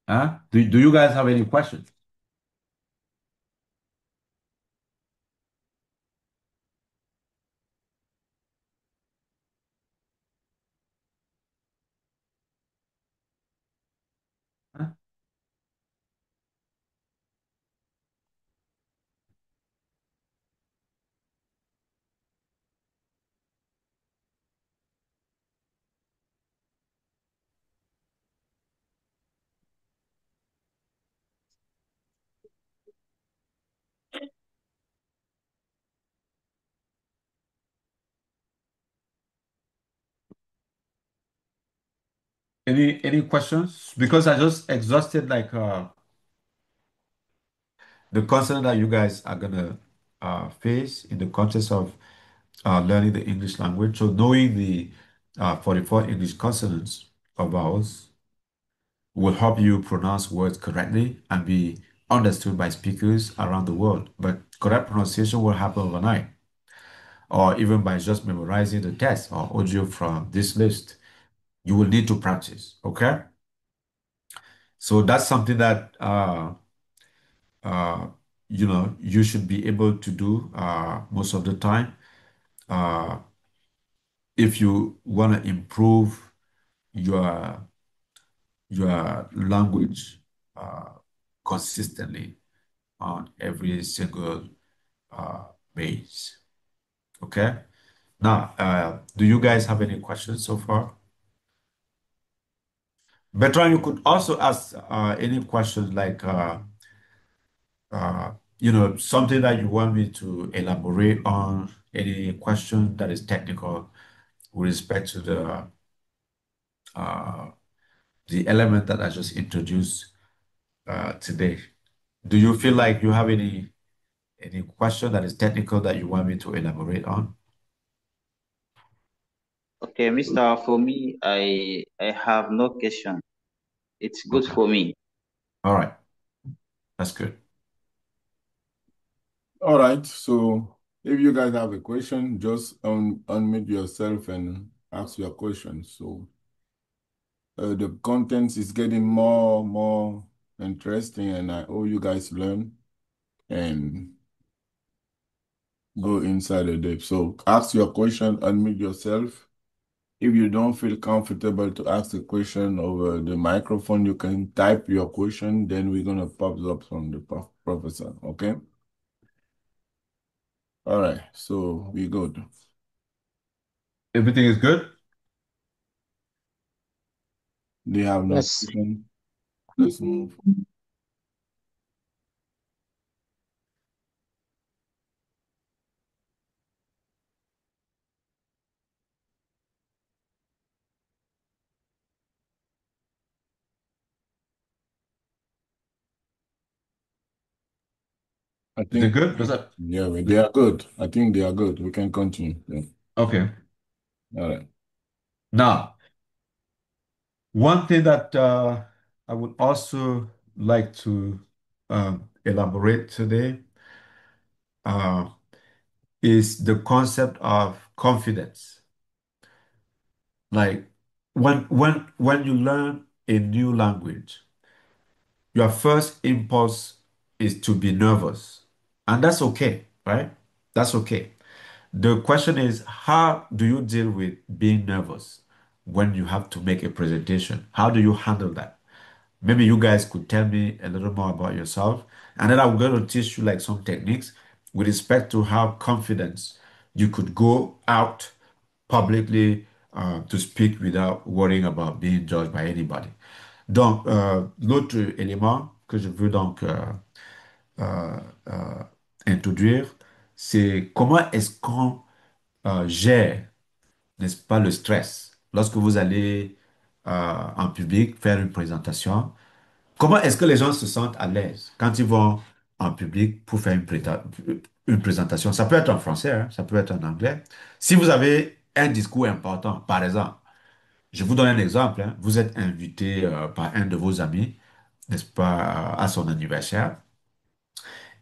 Speaker 1: Huh? Do you guys have any questions? Huh? Any questions? Because I just exhausted like the concept that you guys are gonna face in the context of learning the English language. So knowing the 44 English consonants or vowels will help you pronounce words correctly and be understood by speakers around the world. But correct pronunciation will happen overnight, or even by just memorizing the text or audio from this list. You will need to practice. Okay? So that's something that uh, you should be able to do most of the time. Uh, if you want to improve your language uh, consistently on every single uh, base. Okay. Now, do you guys have any questions so far? Bertrand, you could also ask any questions like something that you want me to elaborate on, any question that is technical with respect to uh, the element that I just introduced today. Do you feel like you have any question that is technical that you want me to elaborate on?
Speaker 2: Okay, Mr. For me, I have no question. It's good
Speaker 1: Okay.
Speaker 2: for me.
Speaker 1: All right. That's good.
Speaker 4: All right. So if you guys have a question, just unmute yourself and ask your question. So the content is getting more interesting, and I hope you guys learn and go inside the depth. So ask your question, unmute yourself. If you don't feel comfortable to ask the question over the microphone, you can type your question, then we're gonna pop it up from the professor, okay? All right, so we good.
Speaker 1: Everything is good?
Speaker 4: They have no
Speaker 3: Yes.
Speaker 4: question. Let's move. I
Speaker 1: Is it
Speaker 4: think,
Speaker 1: good? Does that?
Speaker 4: yeah, they are good. I think they are good. We can continue. Yeah.
Speaker 1: Okay.
Speaker 4: All right.
Speaker 1: Now, one thing that I would also like to elaborate today uh, is the concept of confidence. Like when you learn a new language, your first impulse is to be nervous, and that's okay, right? That's okay. The question is, how do you deal with being nervous when you have to make a presentation? How do you handle that? Maybe you guys could tell me a little more about yourself, and then I'm going to teach you like some techniques with respect to how confidence you could go out publicly to speak without worrying about being judged by anybody. Donc, l'autre élément que je veux donc euh, euh, introduire, c'est comment est-ce qu'on gère, n'est-ce pas, le stress lorsque vous allez en public faire une présentation. Comment est-ce que les gens se sentent à l'aise quand ils vont en public pour faire une présentation? Ça peut être en français, hein, ça peut être en anglais. Si vous avez un discours important, par exemple, je vous donne un exemple, hein, vous êtes invité par un de vos amis, n'est-ce pas, à son anniversaire,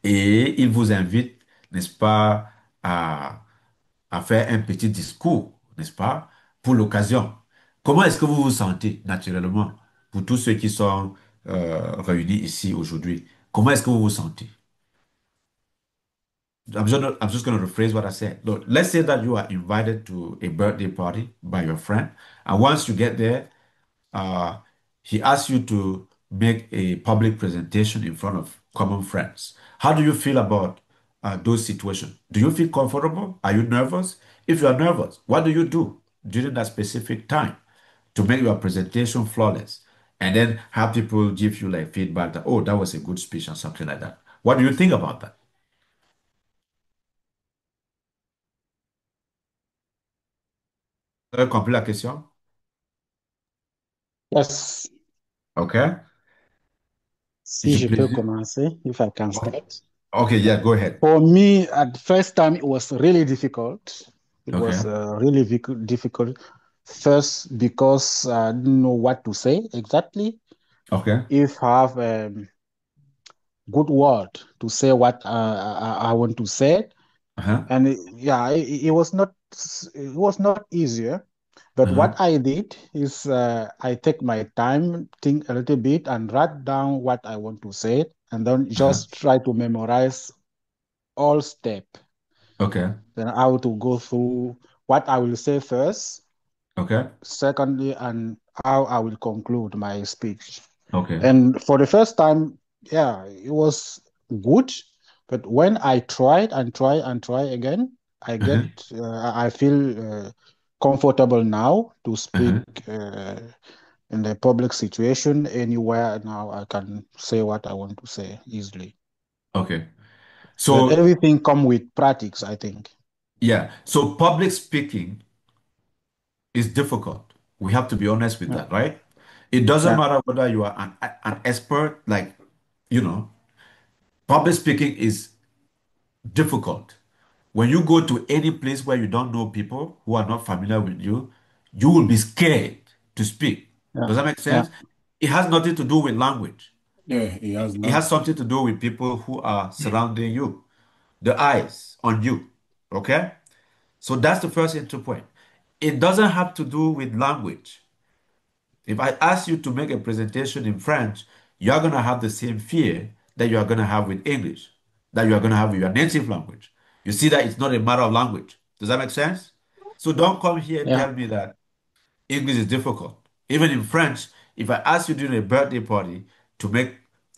Speaker 1: et il vous invite, n'est-ce pas, à faire un petit discours, n'est-ce pas, pour l'occasion. Comment est-ce que vous vous sentez naturellement pour tous ceux qui sont réunis ici aujourd'hui? Comment est-ce que vous vous sentez? I'm just going to rephrase what I said. Look, let's say that you are invited to a birthday party by your friend, and once you get there, uh, he asks you to make a public presentation in front of common friends. How do you feel about those situations? Do you feel comfortable? Are you nervous? If you are nervous, what do you do during that specific time to make your presentation flawless? And then have people give you like feedback that, oh, that was a good speech or something like that. What do you think about that? Vous avez compris la question?
Speaker 3: Yes.
Speaker 1: Okay.
Speaker 3: Si
Speaker 1: Je
Speaker 3: je peux
Speaker 1: présume.
Speaker 3: commencer, if I can
Speaker 1: Okay,
Speaker 3: start.
Speaker 1: okay, yeah, go ahead.
Speaker 3: For me, at the first time, it was really difficult. It
Speaker 1: Okay,
Speaker 3: was really difficult. First, because I didn't know what to say exactly.
Speaker 1: okay,
Speaker 3: If I have good word to say what I want to say,
Speaker 1: uh-huh,
Speaker 3: and it was not easier. But
Speaker 1: uh-huh,
Speaker 3: what I did is I take my time, think a little bit, and write down what I want to say, and then
Speaker 1: uh-huh.
Speaker 3: just try to memorize all step.
Speaker 1: Okay,
Speaker 3: Then I will to go through what I will say first,
Speaker 1: okay,
Speaker 3: secondly, and how I will conclude my speech.
Speaker 1: okay,
Speaker 3: And for the first time, yeah, it was good. But when I tried and try again,
Speaker 1: uh-huh,
Speaker 3: I feel comfortable now to speak
Speaker 1: uh-huh.
Speaker 3: in the public situation anywhere. Now I can say what I want to say easily.
Speaker 1: Okay.
Speaker 3: But
Speaker 1: So,
Speaker 3: everything come with practice, I think.
Speaker 1: yeah. So public speaking is difficult. We have to be honest with
Speaker 3: Yeah.
Speaker 1: that, right? It doesn't
Speaker 2: Yeah.
Speaker 1: matter whether you are an expert, like, you know, public speaking is difficult. When you go to any place where you don't know people who are not familiar with you, you will be scared to speak.
Speaker 3: Yeah.
Speaker 1: Does that make
Speaker 3: Yeah.
Speaker 1: sense? It has nothing to do with language.
Speaker 4: Yeah, he has
Speaker 1: It
Speaker 4: not.
Speaker 1: has something to do with people who are surrounding you, the eyes on you. Okay? So that's the first entry point. It doesn't have to do with language. If I ask you to make a presentation in French, you're going to have the same fear that you are going to have with English, that you are going to have with your native language. You see that it's not a matter of language. Does that make sense? So don't come here and
Speaker 3: Yeah.
Speaker 1: tell me that English is difficult. Even in French, if I ask you during a birthday party to make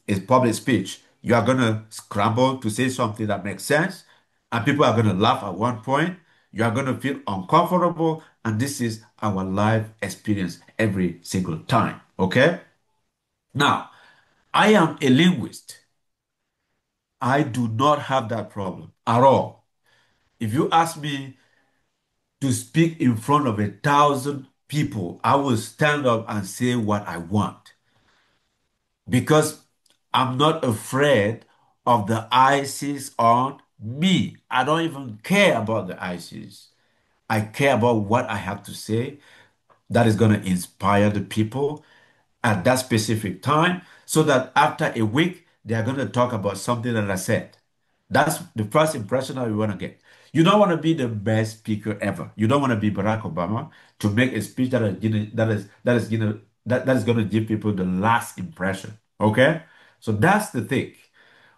Speaker 1: a public speech, you are going to scramble to say something that makes sense, and people are going to laugh at one point. You are going to feel uncomfortable, and this is our life experience every single time. Okay? Now, I am a linguist. I do not have that problem at all. If you ask me to speak in front of 1,000 people, I will stand up and say what I want because I'm not afraid of the ISIS on me. I don't even care about the ISIS. I care about what I have to say that is going to inspire the people at that specific time so that after a week, they are going to talk about something that I said. That's the first impression that we want to get. You don't want to be the best speaker ever. You don't want to be Barack Obama to make a speech that is going to give people the last impression. Okay? So that's the thing.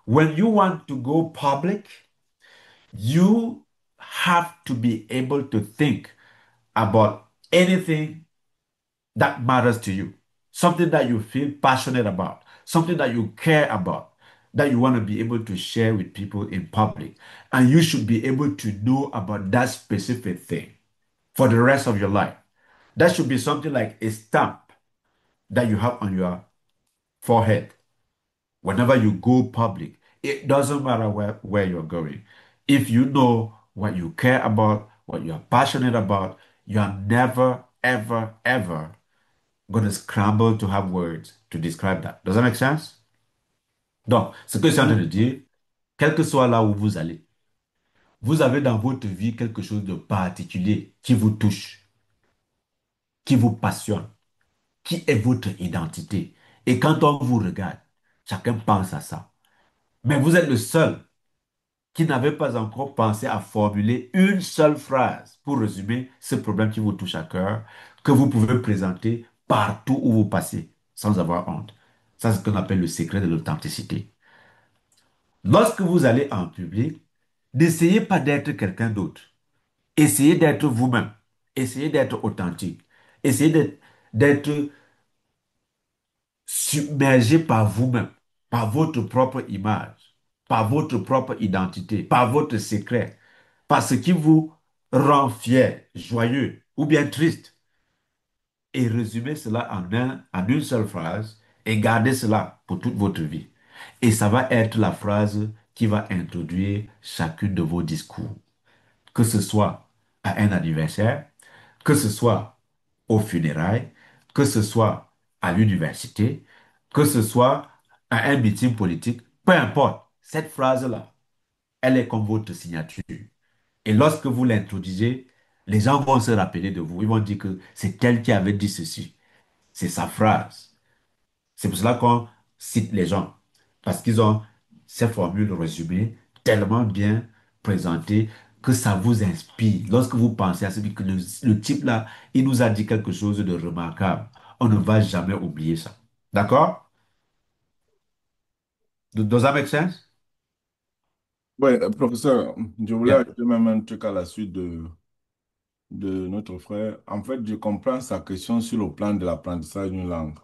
Speaker 1: When you want to go public, you have to be able to think about anything that matters to you, something that you feel passionate about, something that you care about, that you want to be able to share with people in public. And you should be able to know about that specific thing for the rest of your life. That should be something like a stamp that you have on your forehead whenever you go public. It doesn't matter where you're going. If you know what you care about, what you're passionate about, you are never, ever, ever going to scramble to have words to describe that. Does that make sense? Donc, ce que je suis en train de
Speaker 3: Mm.
Speaker 1: dire, quel que soit là où vous allez, vous avez dans votre vie quelque chose de particulier qui vous touche, qui vous passionne, qui est votre identité. Et quand on vous regarde, chacun pense à ça. Mais vous êtes le seul qui n'avait pas encore pensé à formuler une seule phrase pour résumer ce problème qui vous touche à cœur, que vous pouvez présenter partout où vous passez, sans avoir honte. Ça, c'est ce qu'on appelle le secret de l'authenticité. Lorsque vous allez en public, n'essayez pas d'être quelqu'un d'autre. Essayez d'être vous-même. Essayez d'être authentique. Essayez d'être submergé par vous-même, par votre propre image, par votre propre identité, par votre secret, par ce qui vous rend fier, joyeux ou bien triste. Et résumez cela en une seule phrase et gardez cela pour toute votre vie. Et ça va être la phrase qui va introduire chacun de vos discours, que ce soit à un anniversaire, que ce soit aux funérailles, que ce soit à l'université, que ce soit à un meeting politique, peu importe, cette phrase-là, elle est comme votre signature. Et lorsque vous l'introduisez, les gens vont se rappeler de vous. Ils vont dire que c'est elle qui avait dit ceci. C'est sa phrase. C'est pour cela qu'on cite les gens. Parce qu'ils ont ces formules résumées tellement bien présentées que ça vous inspire. Lorsque vous pensez à celui que le type là, il nous a dit quelque chose de remarquable. On ne va jamais oublier ça. D'accord? Does that make sense?
Speaker 4: Ouais, professeur, je voulais
Speaker 1: Yeah.
Speaker 4: ajouter même un truc à la suite de notre frère. En fait, je comprends sa question sur le plan de l'apprentissage d'une langue.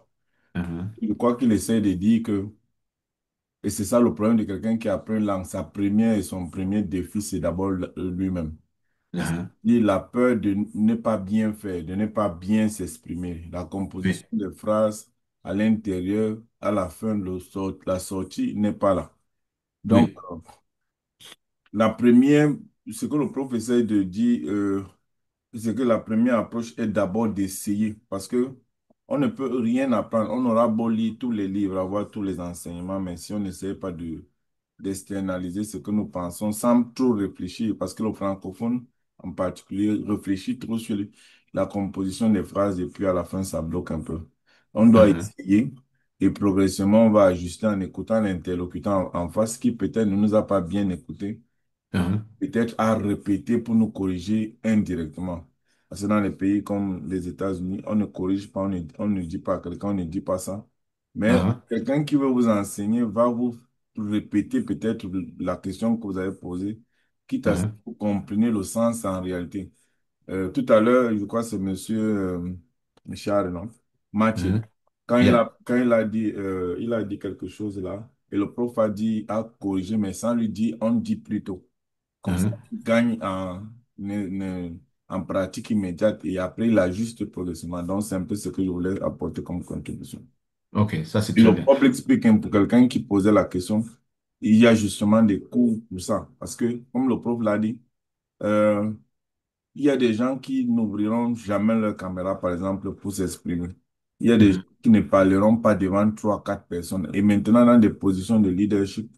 Speaker 1: Uh-huh.
Speaker 4: Je crois qu'il essaie de dire que, et c'est ça le problème de quelqu'un qui apprend une langue, sa première et son premier défi, c'est d'abord lui-même.
Speaker 1: Uh-huh.
Speaker 4: C'est-à-dire la peur de ne pas bien faire, de ne pas bien s'exprimer. La
Speaker 1: Oui.
Speaker 4: composition des phrases à l'intérieur, à la fin, la sortie n'est pas là. Donc,
Speaker 1: Oui.
Speaker 4: La première, ce que le professeur de dit, c'est que la première approche est d'abord d'essayer parce que on ne peut rien apprendre. On aura beau lire tous les livres, avoir tous les enseignements, mais si on n'essaie pas d'externaliser ce que nous pensons sans trop réfléchir, parce que le francophone en particulier réfléchit trop sur la composition des phrases et puis à la fin ça bloque un peu. On doit
Speaker 1: Uh-huh,
Speaker 4: essayer et progressivement on va ajuster en écoutant l'interlocuteur en face qui peut-être ne nous a pas bien écouté
Speaker 1: uh-huh,
Speaker 4: peut-être à répéter pour nous corriger indirectement. Parce que dans les pays comme les États-Unis, on ne corrige pas, on ne dit pas à quelqu'un, on ne dit pas ça. Mais
Speaker 1: uh-huh,
Speaker 4: quelqu'un qui veut vous enseigner va vous répéter peut-être la question que vous avez posée, quitte à ce que
Speaker 1: uh-huh,
Speaker 4: vous compreniez le sens en réalité. Tout à l'heure, je crois que c'est monsieur Charles, non? Mathieu.
Speaker 1: uh-huh. Yeah,
Speaker 4: Quand il a dit quelque chose là, et le prof a corrigé, mais sans lui dire, on dit plutôt. Comme ça,
Speaker 1: uh-huh.
Speaker 4: il gagne en pratique immédiate et après, il ajuste progressivement. Donc, c'est un peu ce que je voulais apporter comme contribution.
Speaker 1: OK, ça c'est
Speaker 4: Et
Speaker 1: très
Speaker 4: le
Speaker 1: bien.
Speaker 4: public speaking, pour quelqu'un qui posait la question, il y a justement des cours pour ça. Parce que, comme le prof l'a dit, euh, il y a des gens qui n'ouvriront jamais leur caméra, par exemple, pour s'exprimer. Il y a des gens
Speaker 1: Uh-huh,
Speaker 4: qui ne parleront pas devant trois, quatre personnes. Et maintenant, dans des positions de leadership,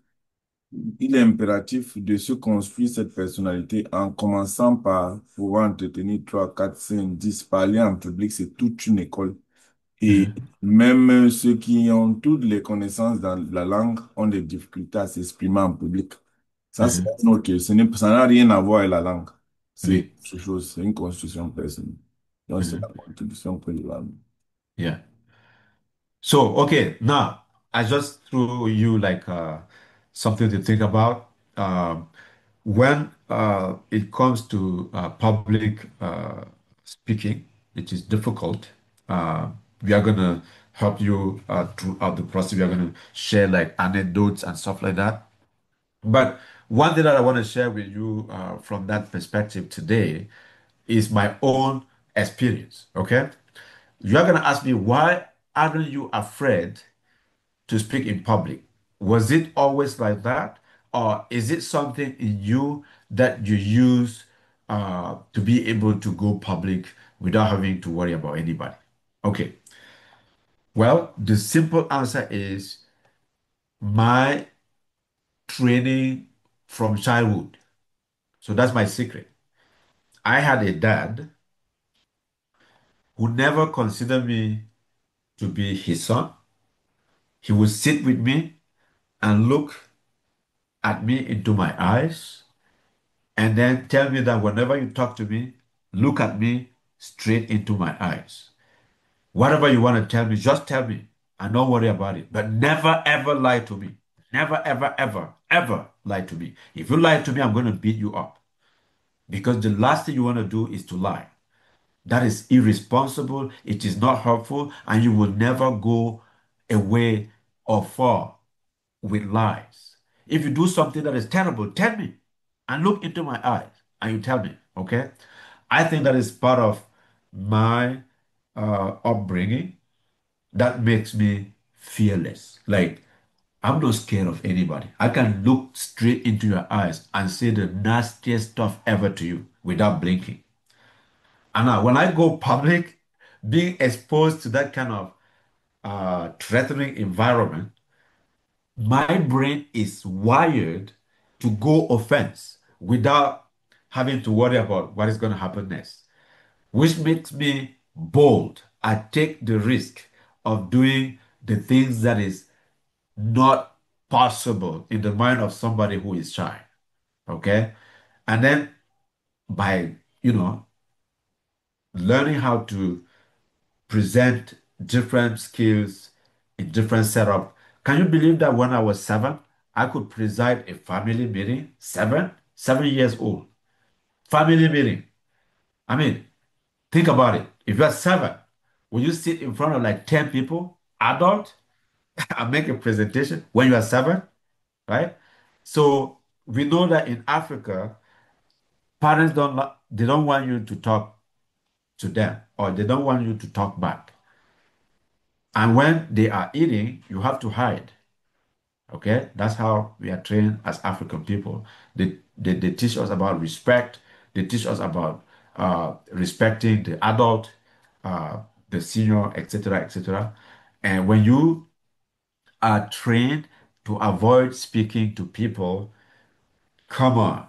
Speaker 4: il est impératif de se construire cette personnalité en commençant par pouvoir entretenir 3, 4, 5, 10, parler en public, c'est toute une école. Et
Speaker 1: uh-huh,
Speaker 4: même ceux qui ont toutes les connaissances dans la langue ont des difficultés à s'exprimer en public. Ça, c'est
Speaker 1: uh-huh.
Speaker 4: une autre question. Ça n'a rien à voir avec la langue. C'est
Speaker 1: Oui.
Speaker 4: autre chose, c'est une construction personnelle. Donc, c'est
Speaker 1: Uh-huh.
Speaker 4: la contribution que je vais amener.
Speaker 1: Yeah. So, okay, now I just threw you like something to think about. When it comes to public speaking, it is difficult. Uh, we are gonna help you throughout the process. We are gonna share like anecdotes and stuff like that. But one thing that I want to share with you from that perspective today is my own experience. Okay, you're gonna ask me why aren't you afraid to speak in public? Was it always like that? Or is it something in you that you use to be able to go public without having to worry about anybody? Okay. Well, the simple answer is my training from childhood. So that's my secret. I had a dad who never considered me to be his son. He would sit with me and look at me into my eyes and then tell me that whenever you talk to me, look at me straight into my eyes. Whatever you want to tell me, just tell me and don't worry about it. But never ever lie to me. Never ever ever ever lie to me. If you lie to me, I'm going to beat you up because the last thing you want to do is to lie. That is irresponsible, it is not helpful, and you will never go away or far with lies. If you do something that is terrible, tell me and look into my eyes and you tell me, okay? I think that is part of my upbringing that makes me fearless. Like, I'm not scared of anybody. I can look straight into your eyes and say the nastiest stuff ever to you without blinking. And now, when I go public, being exposed to that kind of threatening environment, my brain is wired to go offense without having to worry about what is going to happen next, which makes me bold. I take the risk of doing the things that is not possible in the mind of somebody who is shy. Okay. And then by, you know, learning how to present different skills in different setup. Can you believe that when I was 7, I could preside a family meeting? 7 years old. Family meeting. I mean, think about it. If you're 7, will you sit in front of like 10 people, adult, and make a presentation when you are 7, right? So we know that in Africa, parents they don't want you to talk to them or they don't want you to talk back. And when they are eating, you have to hide. Okay, that's how we are trained as African people. They teach us about respect. They teach us about respecting the adult, uh, the senior, etc., etc. And when you are trained to avoid speaking to people, come on.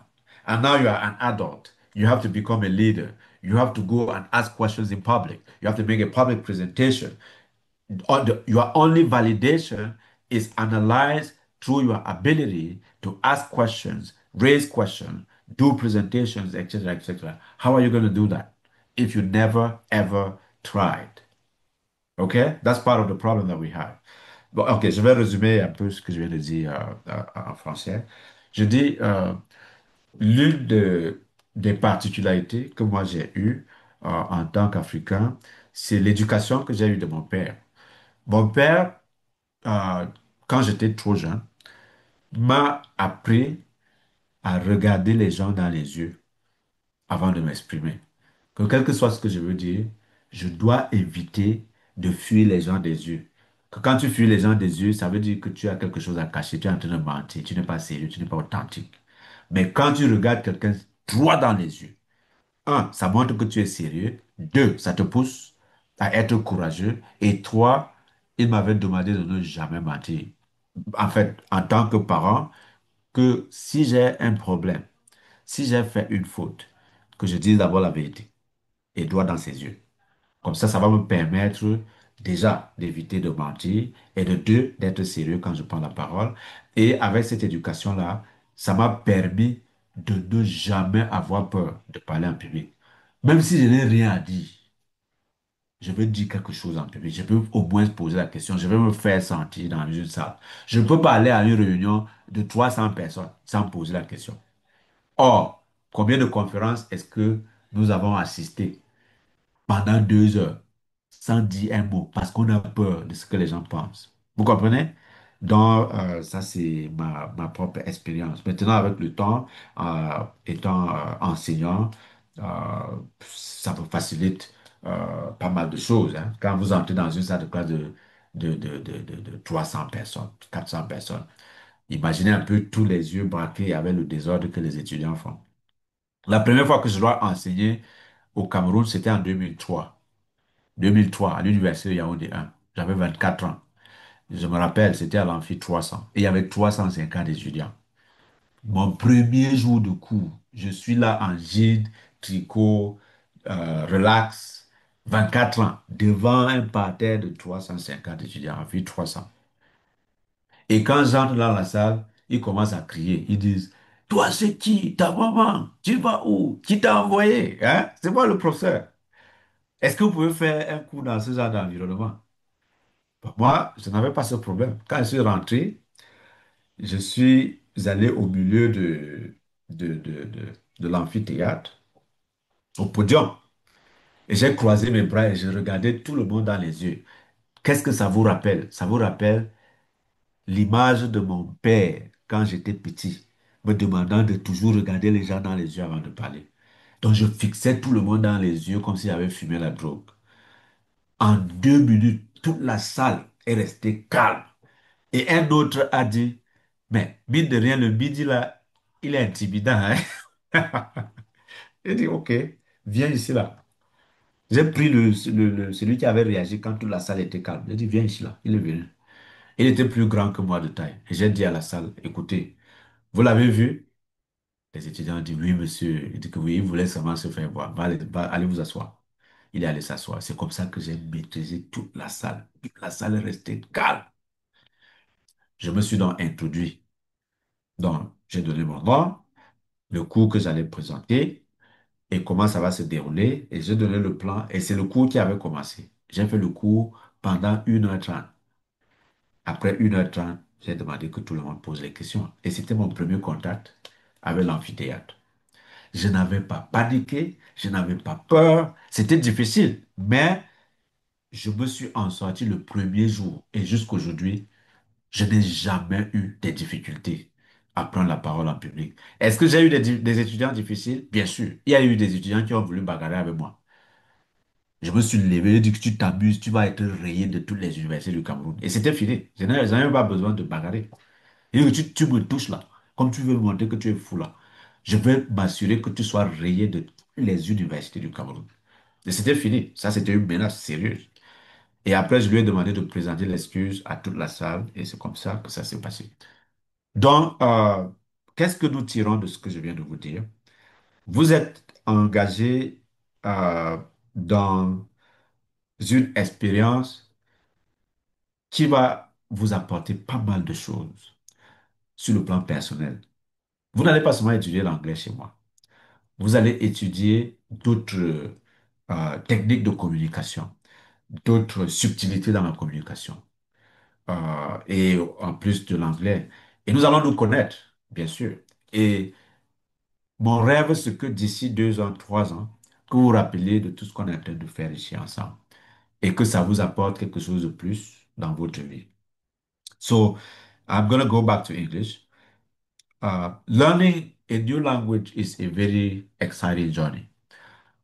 Speaker 1: And now you are an adult. You have to become a leader. You have to go and ask questions in public. You have to make a public presentation. Your only validation is analyzed through your ability to ask questions, raise questions, do presentations, etc., etc. How are you going to do that if you never ever tried? OK? That's part of the problem that we have. Bon, OK, je vais résumer un peu ce que je viens de dire en français. Je dis, l'une des particularités que moi j'ai eues en tant qu'Africain, c'est l'éducation que j'ai eue de mon père. Mon père, euh, quand j'étais trop jeune, m'a appris à regarder les gens dans les yeux avant de m'exprimer. Que quel que soit ce que je veux dire, je dois éviter de fuir les gens des yeux. Que quand tu fuis les gens des yeux, ça veut dire que tu as quelque chose à cacher, tu es en train de mentir, tu n'es pas sérieux, tu n'es pas authentique. Mais quand tu regardes quelqu'un droit dans les yeux, un, ça montre que tu es sérieux. Deux, ça te pousse à être courageux. Et trois, il m'avait demandé de ne jamais mentir. En fait, en tant que parent, que si j'ai un problème, si j'ai fait une faute, que je dise d'abord la vérité et droit dans ses yeux. Comme ça va me permettre déjà d'éviter de mentir et de deux, d'être sérieux quand je prends la parole. Et avec cette éducation-là, ça m'a permis de ne jamais avoir peur de parler en public. Même si je n'ai rien à dire, je veux dire quelque chose en public. Je peux au moins poser la question. Je vais me faire sentir dans une salle. Je ne peux pas aller à une réunion de 300 personnes sans poser la question. Or, combien de conférences est-ce que nous avons assisté pendant 2 heures sans dire un mot parce qu'on a peur de ce que les gens pensent? Vous comprenez? Donc, ça, c'est ma propre expérience. Maintenant, avec le temps, étant enseignant, ça vous facilite pas mal de choses, hein. Quand vous entrez dans une salle de classe de 300 personnes, 400 personnes, imaginez un peu tous les yeux braqués avec le désordre que les étudiants font. La première fois que je dois enseigner au Cameroun, c'était en 2003. 2003, à l'université de Yaoundé 1. J'avais 24 ans. Je me rappelle, c'était à l'amphi 300. Et il y avait 350 étudiants. Mon premier jour de cours, je suis là en jean, tricot, relax, 24 ans, devant un parterre de 350 étudiants, amphi 300. Et quand j'entre dans la salle, ils commencent à crier. Ils disent, toi, c'est qui? Ta maman? Tu vas où? Qui t'a envoyé? Hein? C'est moi le professeur. Est-ce que vous pouvez faire un cours dans ce genre d'environnement? Bon, moi, je n'avais pas ce problème. Quand je suis rentré, je suis allé au milieu de l'amphithéâtre, au podium. Et j'ai croisé mes bras et je regardais tout le monde dans les yeux. Qu'est-ce que ça vous rappelle? Ça vous rappelle l'image de mon père quand j'étais petit, me demandant de toujours regarder les gens dans les yeux avant de parler. Donc je fixais tout le monde dans les yeux comme s'il avait fumé la drogue. En 2 minutes, toute la salle est restée calme. Et un autre a dit, mais mine de rien, le midi là, il est intimidant, hein. J'ai dit, OK, viens ici là. J'ai pris celui qui avait réagi quand toute la salle était calme. J'ai dit, viens ici là. Il est venu. Il était plus grand que moi de taille. Et j'ai dit à la salle, écoutez, vous l'avez vu? Les étudiants ont dit, oui, monsieur. Il dit que oui, il voulait seulement se faire voir. Allez vous asseoir. Il est allé s'asseoir. C'est comme ça que j'ai maîtrisé toute la salle. Toute la salle est restée calme. Je me suis donc introduit. Donc, j'ai donné mon nom, le cours que j'allais présenter et comment ça va se dérouler. Et j'ai donné le plan et c'est le cours qui avait commencé. J'ai fait le cours pendant 1h30. Après 1h30, j'ai demandé que tout le monde pose les questions. Et c'était mon premier contact avec l'amphithéâtre. Je n'avais pas paniqué, je n'avais pas peur. C'était difficile, mais je me suis en sorti le premier jour. Et jusqu'aujourd'hui, je n'ai jamais eu des difficultés à prendre la parole en public. Est-ce que j'ai eu des étudiants difficiles? Bien sûr. Il y a eu des étudiants qui ont voulu bagarrer avec moi. Je me suis levé, j'ai dit que tu t'amuses, tu vas être rayé de toutes les universités du Cameroun. Et c'était fini. Je n'avais pas besoin de bagarrer. Et que tu me touches là, comme tu veux me montrer que tu es fou là. Je vais m'assurer que tu sois rayé de toutes les universités du Cameroun. Et c'était fini. Ça, c'était une menace sérieuse. Et après, je lui ai demandé de présenter l'excuse à toute la salle et c'est comme ça que ça s'est passé. Donc, qu'est-ce que nous tirons de ce que je viens de vous dire? Vous êtes engagé euh, dans une expérience qui va vous apporter pas mal de choses sur le plan personnel. Vous n'allez pas seulement étudier l'anglais chez moi. Vous allez étudier d'autres techniques de communication, d'autres subtilités dans la communication, et en plus de l'anglais. Et nous allons nous connaître, bien sûr. Et mon rêve, c'est que d'ici 2 ans, 3 ans, que vous vous rappeliez de tout ce qu'on est en train de faire ici ensemble et que ça vous apporte quelque chose de plus dans votre vie. So, I'm going to go back to English. Learning a new language is a very exciting journey,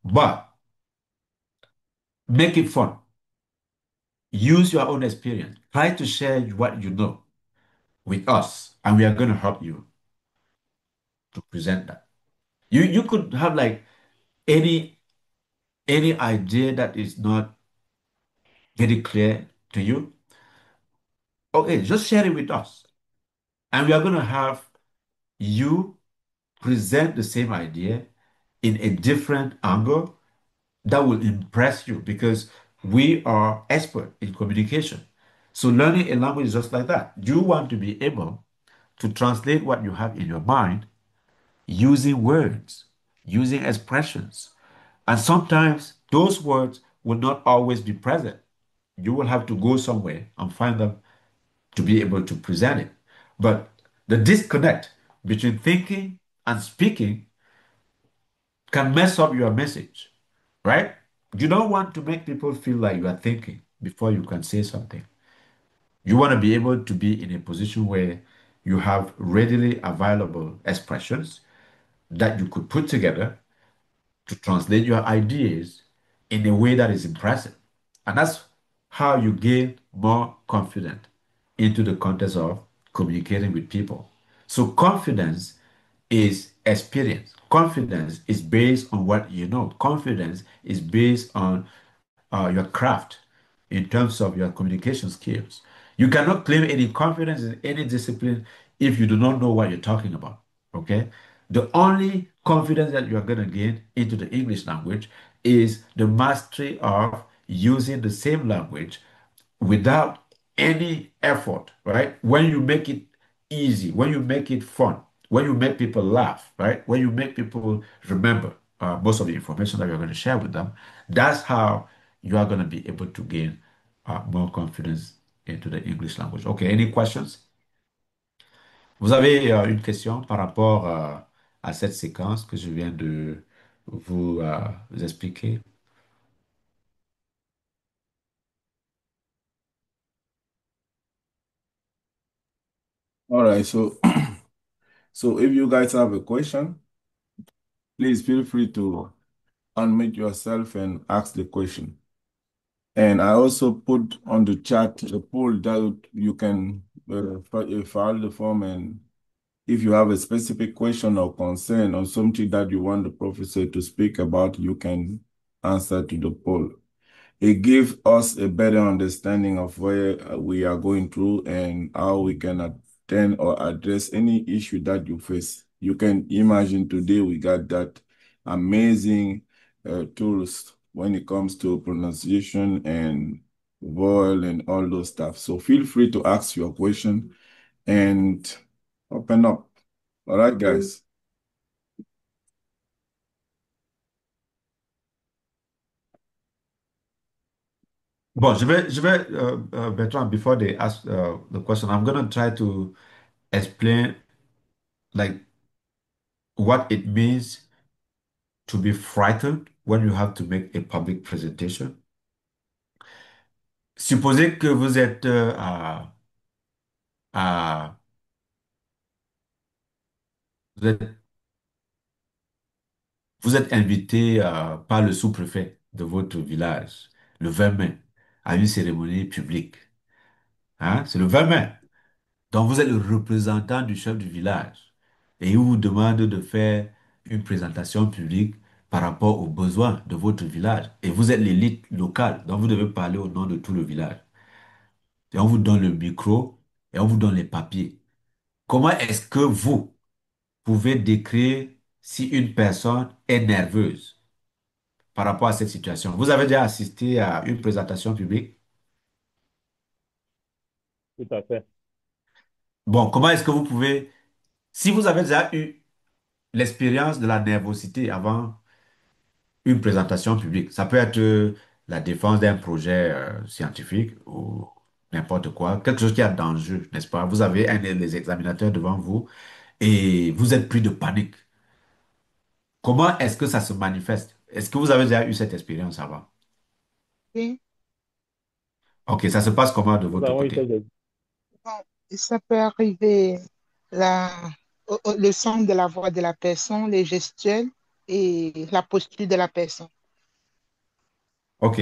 Speaker 1: but make it fun. Use your own experience. Try to share what you know with us, and we are going to help you to present that. You could have like any any idea that is not very clear to you. Okay, just share it with us, and we are going to have you present the same idea in a different angle that will impress you because we are expert in communication. So learning a language is just like that. You want to be able to translate what you have in your mind using words, using expressions. And sometimes those words will not always be present. You will have to go somewhere and find them to be able to present it. But the disconnect between thinking and speaking can mess up your message, right? You don't want to make people feel like you are thinking before you can say something. You want to be able to be in a position where you have readily available expressions that you could put together to translate your ideas in a way that is impressive. And that's how you gain more confidence into the context of communicating with people. So confidence is experience. Confidence is based on what you know. Confidence is based on your craft in terms of your communication skills. You cannot claim any confidence in any discipline if you do not know what you're talking about. Okay? The only confidence that you are going to gain into the English language is the mastery of using the same language without any effort, right? When you make it easy, when you make it fun, when you make people laugh, right? When you make people remember most of the information that you're going to share with them, that's how you are going to be able to gain more confidence into the English language. Okay, any questions? Vous avez une question par rapport à cette séquence que je viens de vous expliquer?
Speaker 4: All right, so so if you guys have a question, please feel free to unmute yourself and ask the question. And I also put on the chat a poll that you can file the form, and if you have a specific question or concern or something that you want the professor to speak about, you can answer to the poll. It gives us a better understanding of where we are going through and how we can attend or address any issue that you face. You can imagine today we got that amazing tools when it comes to pronunciation and vowel and all those stuff. So feel free to ask your question and open up. All right, guys.
Speaker 1: Bon, Bertrand, before they ask the question, I'm going to try to explain like what it means to be frightened when you have to make a public presentation. Supposez que vous êtes à- vous êtes, vous êtes invité par le sous-préfet de votre village le 20 mai à une cérémonie publique. Hein? C'est le 20 mai. Donc, vous êtes le représentant du chef du village et il vous demande de faire une présentation publique par rapport aux besoins de votre village. Et vous êtes l'élite locale, donc vous devez parler au nom de tout le village. Et on vous donne le micro et on vous donne les papiers. Comment est-ce que vous pouvez décrire si une personne est nerveuse par rapport à cette situation? Vous avez déjà assisté à une présentation publique?
Speaker 5: Tout à fait.
Speaker 1: Bon, comment est-ce que vous pouvez, si vous avez déjà eu l'expérience de la nervosité avant une présentation publique. Ça peut être la défense d'un projet scientifique ou n'importe quoi, quelque chose qui a d'enjeu, n'est-ce pas? Vous avez un des examinateurs devant vous et vous êtes pris de panique. Comment est-ce que ça se manifeste? Est-ce que vous avez déjà eu cette expérience avant?
Speaker 6: Oui.
Speaker 1: Ok, ça se passe comment de
Speaker 5: Nous
Speaker 1: votre
Speaker 5: avons eu
Speaker 1: côté?
Speaker 5: cette
Speaker 6: Bon, ça peut arriver la, le son de la voix de la personne, les gestuels et la posture de la personne.
Speaker 1: Ok,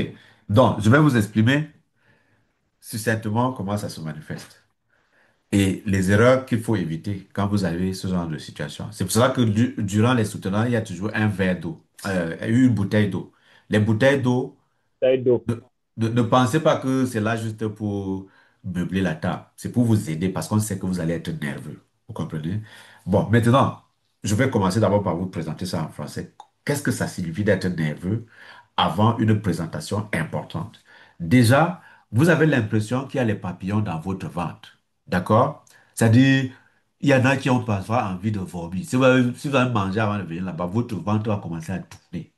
Speaker 1: donc je vais vous exprimer succinctement comment ça se manifeste. Et les erreurs qu'il faut éviter quand vous avez ce genre de situation. C'est pour cela que durant les soutenants, il y a toujours un verre d'eau, une bouteille d'eau. Les bouteilles d'eau,
Speaker 5: taille d'eau.
Speaker 1: ne pensez pas que c'est là juste pour meubler la table. C'est pour vous aider parce qu'on sait que vous allez être nerveux. Vous comprenez? Bon, maintenant, je vais commencer d'abord par vous présenter ça en français. Qu'est-ce que ça signifie d'être nerveux avant une présentation importante? Déjà, vous avez l'impression qu'il y a les papillons dans votre ventre. D'accord? C'est-à-dire, il y en a qui ont parfois envie de vomir. Si vous avez mangé avant de venir là-bas, votre ventre va commencer à tourner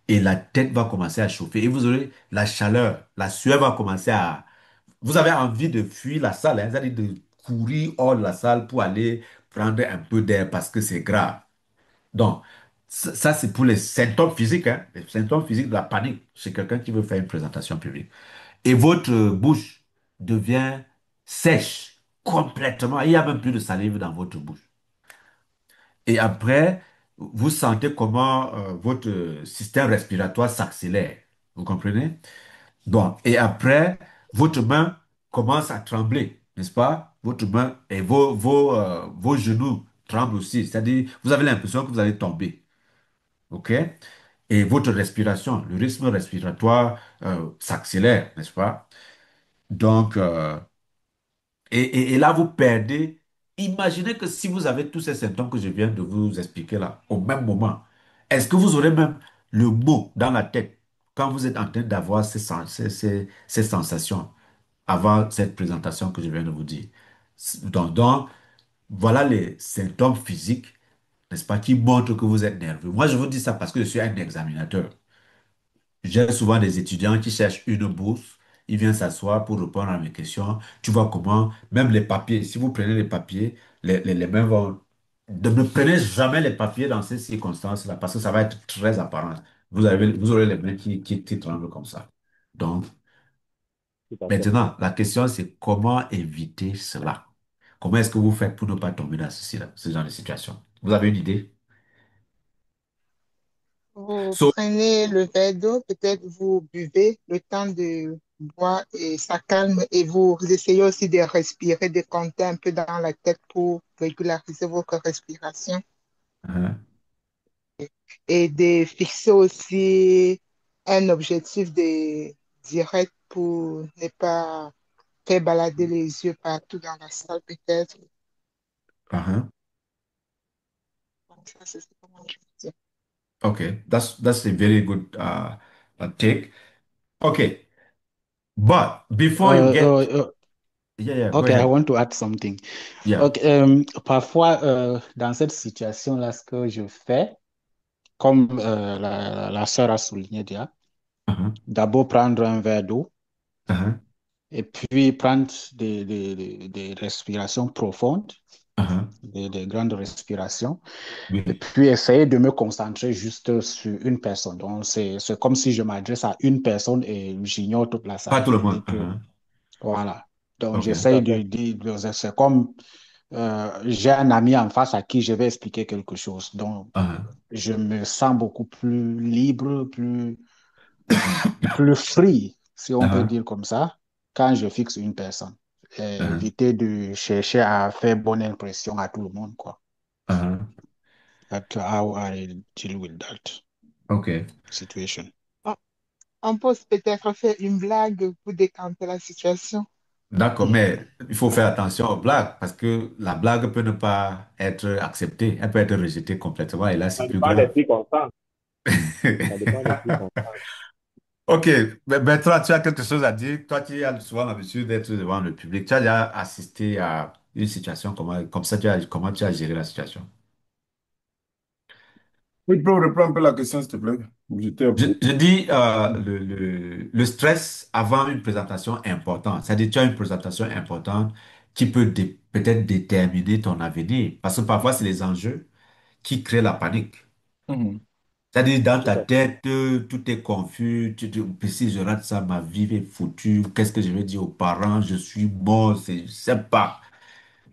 Speaker 1: et la tête va commencer à chauffer et vous aurez la chaleur, la sueur va commencer à... Vous avez envie de fuir la salle, hein, c'est-à-dire de courir hors de la salle pour aller prendre un peu d'air parce que c'est grave. Donc, ça, c'est pour les symptômes physiques, hein, les symptômes physiques de la panique chez quelqu'un qui veut faire une présentation publique. Et votre bouche devient sèche complètement. Il n'y a même plus de salive dans votre bouche. Et après, vous sentez comment votre système respiratoire s'accélère. Vous comprenez? Bon, et après, votre main commence à trembler, n'est-ce pas? Votre main et vos genoux tremblent aussi. C'est-à-dire, vous avez l'impression que vous allez tomber. OK? Et votre respiration, le rythme respiratoire s'accélère, n'est-ce pas? Donc, et là, vous perdez. Imaginez que si vous avez tous ces symptômes que je viens de vous expliquer là, au même moment, est-ce que vous aurez même le mot dans la tête quand vous êtes en train d'avoir ces sensations avant cette présentation que je viens de vous dire? Donc, voilà les symptômes physiques, n'est-ce pas, qui montrent que vous êtes nerveux. Moi, je vous dis ça parce que je suis un examinateur. J'ai souvent des étudiants qui cherchent une bourse. Ils viennent s'asseoir pour répondre à mes questions. Tu vois comment, même les papiers, si vous prenez les papiers, les mains vont... Ne prenez jamais les papiers dans ces circonstances-là parce que ça va être très apparent. Vous aurez les mains qui tremblent comme ça. Donc,
Speaker 5: Tout à fait.
Speaker 1: maintenant, la question, c'est comment éviter cela? Comment est-ce que vous faites pour ne pas tomber dans ce genre de situation? Vous avez une idée?
Speaker 6: Vous
Speaker 1: So,
Speaker 6: prenez le verre d'eau, peut-être vous buvez le temps de boire et ça calme et vous essayez aussi de respirer, de compter un peu dans la tête pour régulariser votre respiration
Speaker 1: hein,
Speaker 6: et de fixer aussi un objectif de direct pour ne pas faire balader les yeux partout dans la salle peut-être.
Speaker 1: hein.
Speaker 6: Donc ça, c'est ce que moi je veux dire.
Speaker 1: Okay, that's a very good take. Okay, but before you
Speaker 3: Uh,
Speaker 1: get,
Speaker 3: uh, uh,
Speaker 1: yeah, yeah, go
Speaker 3: okay, I
Speaker 1: ahead.
Speaker 3: want to add something.
Speaker 1: Yeah.
Speaker 3: Ok, parfois, dans cette situation-là, ce que je fais, comme la sœur a souligné déjà,
Speaker 1: Uh-huh,
Speaker 3: d'abord prendre un verre d'eau
Speaker 1: uh-huh,
Speaker 3: et puis prendre des respirations profondes,
Speaker 1: uh-huh.
Speaker 3: des grandes respirations, et
Speaker 1: Oui.
Speaker 3: puis essayer de me concentrer juste sur une personne. Donc, c'est comme si je m'adresse à une personne et j'ignore toute la
Speaker 1: Pas
Speaker 3: salle.
Speaker 1: tout le monde.
Speaker 3: C'est-à-dire que, voilà. Donc,
Speaker 1: OK.
Speaker 5: Tout
Speaker 3: j'essaye
Speaker 5: à fait.
Speaker 3: c'est comme j'ai un ami en face à qui je vais expliquer quelque chose. Donc,
Speaker 1: Uh-huh.
Speaker 3: je me sens beaucoup plus libre, plus free, si on peut
Speaker 1: Uh-huh.
Speaker 3: dire comme ça, quand je fixe une personne.
Speaker 1: Uh-huh.
Speaker 3: éviter de chercher à faire bonne impression à tout le monde, quoi.
Speaker 1: Uh-huh.
Speaker 3: That's how I deal with that
Speaker 1: OK.
Speaker 3: situation.
Speaker 6: On on peut peut-être faire une blague pour décanter la situation.
Speaker 1: D'accord, mais il faut faire attention aux blagues parce que la blague peut ne pas être acceptée. Elle peut être rejetée complètement et là, c'est
Speaker 5: Ça
Speaker 1: plus
Speaker 5: dépend des
Speaker 1: grave.
Speaker 5: circonstances. Ça dépend des circonstances.
Speaker 1: OK. Bertrand, tu as quelque chose à dire? Toi qui as souvent l'habitude d'être devant le public, tu as déjà assisté à une situation comme ça, comment tu as géré la situation?
Speaker 4: Oui, tu peux reprendre un peu la question, s'il te plaît. J'étais un peu.
Speaker 1: Je dis le stress avant une présentation importante. C'est-à-dire, tu as une présentation importante qui peut peut-être déterminer ton avenir. Parce que parfois, c'est les enjeux qui créent la panique.
Speaker 4: Mhm,
Speaker 1: C'est-à-dire, dans
Speaker 5: Tout
Speaker 1: ta
Speaker 5: à fait.
Speaker 1: tête, tout est confus. Tu te dis, si je rate ça, ma vie est foutue. Qu'est-ce que je vais dire aux parents? Je suis mort, je sais pas.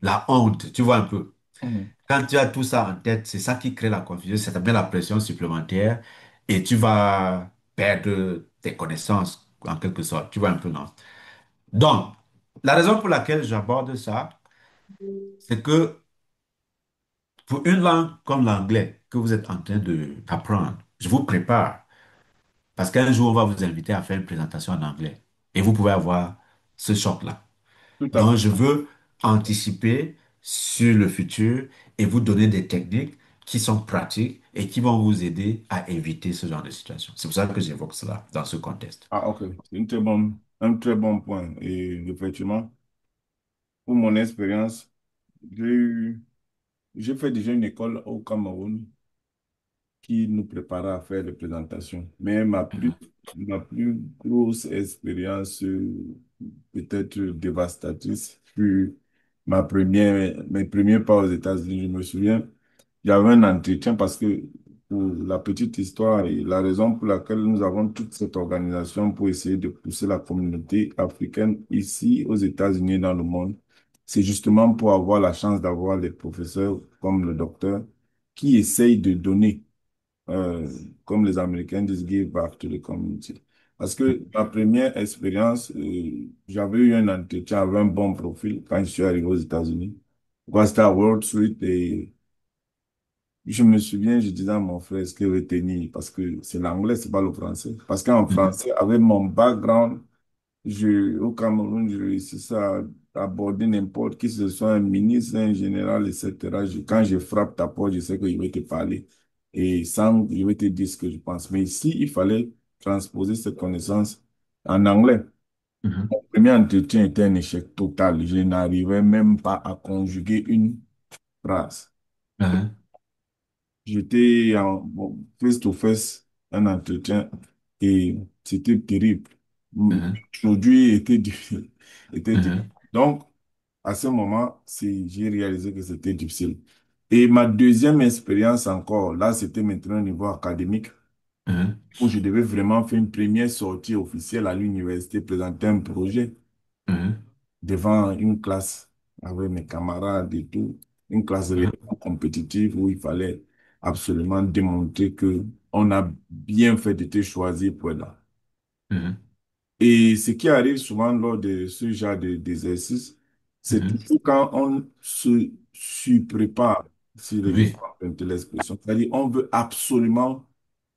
Speaker 1: La honte, tu vois un peu.
Speaker 4: mhm.
Speaker 1: Quand tu as tout ça en tête, c'est ça qui crée la confusion, ça te met la pression supplémentaire et tu vas perdre tes connaissances en quelque sorte. Tu vois un peu, non? Donc, la raison pour laquelle j'aborde ça, c'est que pour une langue comme l'anglais que vous êtes en train d'apprendre, je vous prépare parce qu'un jour, on va vous inviter à faire une présentation en anglais et vous pouvez avoir ce choc-là.
Speaker 4: Tout à
Speaker 1: Donc,
Speaker 4: fait.
Speaker 1: je veux anticiper sur le futur et vous donner des techniques qui sont pratiques et qui vont vous aider à éviter ce genre de situation. C'est pour ça que j'évoque cela dans ce contexte.
Speaker 4: Ah, ok. C'est un très bon point. Et effectivement, pour mon expérience, j'ai eu, j'ai fait déjà une école au Cameroun qui nous préparait à faire des présentations. Mais ma plus grosse expérience, peut-être dévastatrice, fut mes premiers pas aux États-Unis. Je me souviens, j'avais un entretien parce que, pour la petite histoire et la raison pour laquelle nous avons toute cette organisation pour essayer de pousser la communauté africaine ici aux États-Unis et dans le monde, c'est justement pour avoir la chance d'avoir des professeurs comme le docteur qui essayent de donner, euh, comme les Américains disent, give back to the community. Parce que ma première expérience, j'avais eu un entretien avec un bon profil quand je suis arrivé aux États-Unis. Quoi, c'était à Wall Street et je me souviens, je disais à mon frère, ce qu'il veut tenir, parce que c'est l'anglais, c'est pas le français. Parce qu'en
Speaker 1: Mhm,
Speaker 4: français, avec mon background, au Cameroun, je réussissais à aborder n'importe qui, que ce soit un ministre, un général, etc. Quand je frappe ta porte, je sais que je vais te parler. Et sans, je vais te dire ce que je pense. Mais ici, il fallait transposer cette connaissance en anglais.
Speaker 1: mhm,
Speaker 4: Mon premier entretien était un échec total. Je n'arrivais même pas à conjuguer une phrase.
Speaker 1: mhm,
Speaker 4: J'étais en face-to-face, un entretien, et c'était terrible.
Speaker 1: mhm,
Speaker 4: Aujourd'hui était difficile. Était difficile.
Speaker 1: mhm,
Speaker 4: Donc, à ce moment, j'ai réalisé que c'était difficile. Et ma deuxième expérience encore, là, c'était maintenant au niveau académique,
Speaker 1: mhm,
Speaker 4: où je devais vraiment faire une première sortie officielle à l'université, présenter un projet
Speaker 1: mhm,
Speaker 4: devant une classe avec mes camarades et tout, une classe
Speaker 1: mhm,
Speaker 4: réellement compétitive où il fallait absolument démontrer que on a bien fait d'être choisi pour être là.
Speaker 1: mhm,
Speaker 4: Et ce qui arrive souvent lors de ce genre d'exercice, c'est
Speaker 1: mhm.
Speaker 4: toujours quand on se surprépare, si les gens
Speaker 1: Oui,
Speaker 4: permettent l'expression. C'est-à-dire, on veut absolument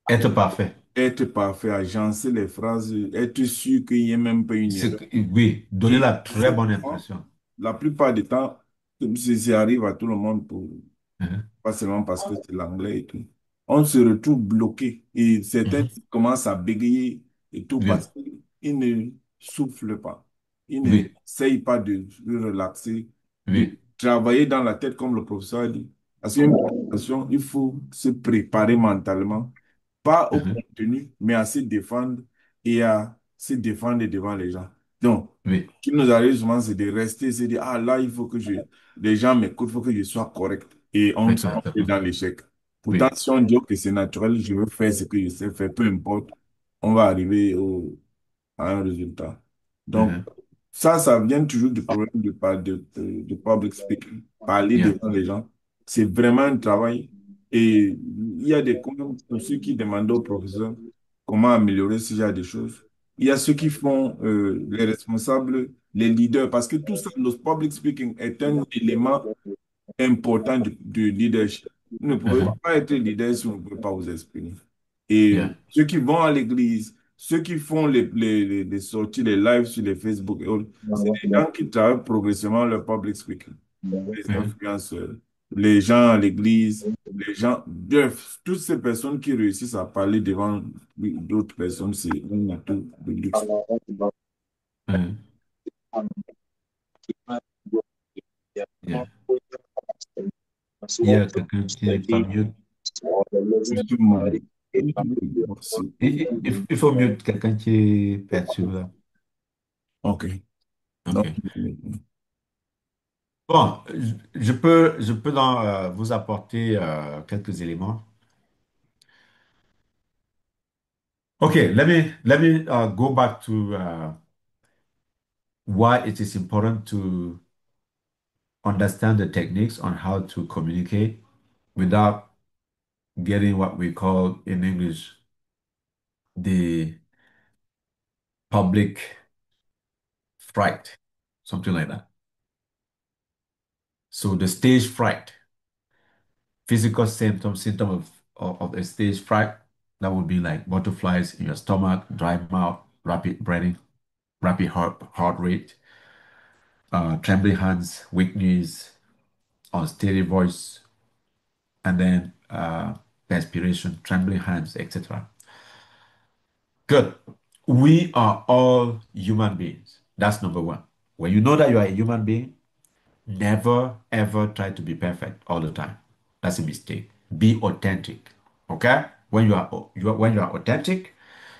Speaker 1: être parfait.
Speaker 4: être parfait, agencer les phrases, être sûr qu'il n'y ait même pas une erreur.
Speaker 1: Oui, donner
Speaker 4: Et
Speaker 1: la
Speaker 4: à ce
Speaker 1: très bonne
Speaker 4: moment,
Speaker 1: impression.
Speaker 4: la plupart du temps, ça arrive à tout le monde,
Speaker 1: Mhm,
Speaker 4: pas seulement parce que c'est l'anglais et tout. On se retrouve bloqué et certains
Speaker 1: mhm.
Speaker 4: commencent à bégayer et tout parce
Speaker 1: Oui,
Speaker 4: qu'ils ne soufflent pas. Ils
Speaker 1: oui,
Speaker 4: n'essayent pas de se relaxer, de
Speaker 1: oui.
Speaker 4: travailler dans la tête comme le professeur a dit. Parce qu'une présentation, il faut se préparer mentalement, pas au
Speaker 1: Mhm,
Speaker 4: contenu, mais à se défendre et à se défendre devant les gens. Donc,
Speaker 1: oui,
Speaker 4: ce qui nous arrive souvent, c'est de rester, c'est de, ah là, il faut que les gens m'écoutent, il faut que je sois correct. Et on tombe
Speaker 1: exactement.
Speaker 4: dans l'échec. Pourtant,
Speaker 1: Oui.
Speaker 4: si on dit que c'est naturel, je veux faire ce que je sais faire, peu importe, on va arriver à un résultat. Donc,
Speaker 1: Mhm.
Speaker 4: ça vient toujours du problème de public speaking. Parler
Speaker 1: Bien.
Speaker 4: devant les gens, c'est vraiment un travail. Et il y a des cours pour ceux qui demandent au professeur comment améliorer ce genre de choses. il y a ceux qui font les responsables, les leaders, parce que tout ça, le public speaking est un élément important du leadership. Vous ne pouvez
Speaker 1: Uh-huh.
Speaker 4: pas être leader si vous ne pouvez pas vous exprimer. Et
Speaker 1: Yeah.
Speaker 4: ceux qui vont à l'église, ceux qui font les sorties, les lives sur les Facebook et autres, c'est des gens qui travaillent progressivement le public speaking. Les
Speaker 1: Uh-huh.
Speaker 4: influenceurs, les gens à l'église, les gens, bref, toutes ces personnes qui réussissent à parler devant d'autres personnes, c'est un atout de luxe.
Speaker 1: Uh-huh. Yeah. Il y a quelqu'un qui n'est pas mieux.
Speaker 4: Justement, merci.
Speaker 1: Il faut mieux quelqu'un qui est perturbé là.
Speaker 4: OK.
Speaker 1: OK.
Speaker 4: Donc,
Speaker 1: Bon, je peux donc, vous apporter quelques éléments. Okay, let me go back to why it is important to understand the techniques on how to communicate without getting what we call in English the public fright, something like that. So the stage fright, physical symptom of a stage fright, that would be like butterflies in your stomach, dry mouth, rapid breathing, rapid heart rate, trembling hands, weakness, unsteady voice, and then perspiration, trembling hands, etc. Good. We are all human beings. That's number one. When you know that you are a human being, never ever try to be perfect all the time. That's a mistake. Be authentic. Okay? When you are authentic,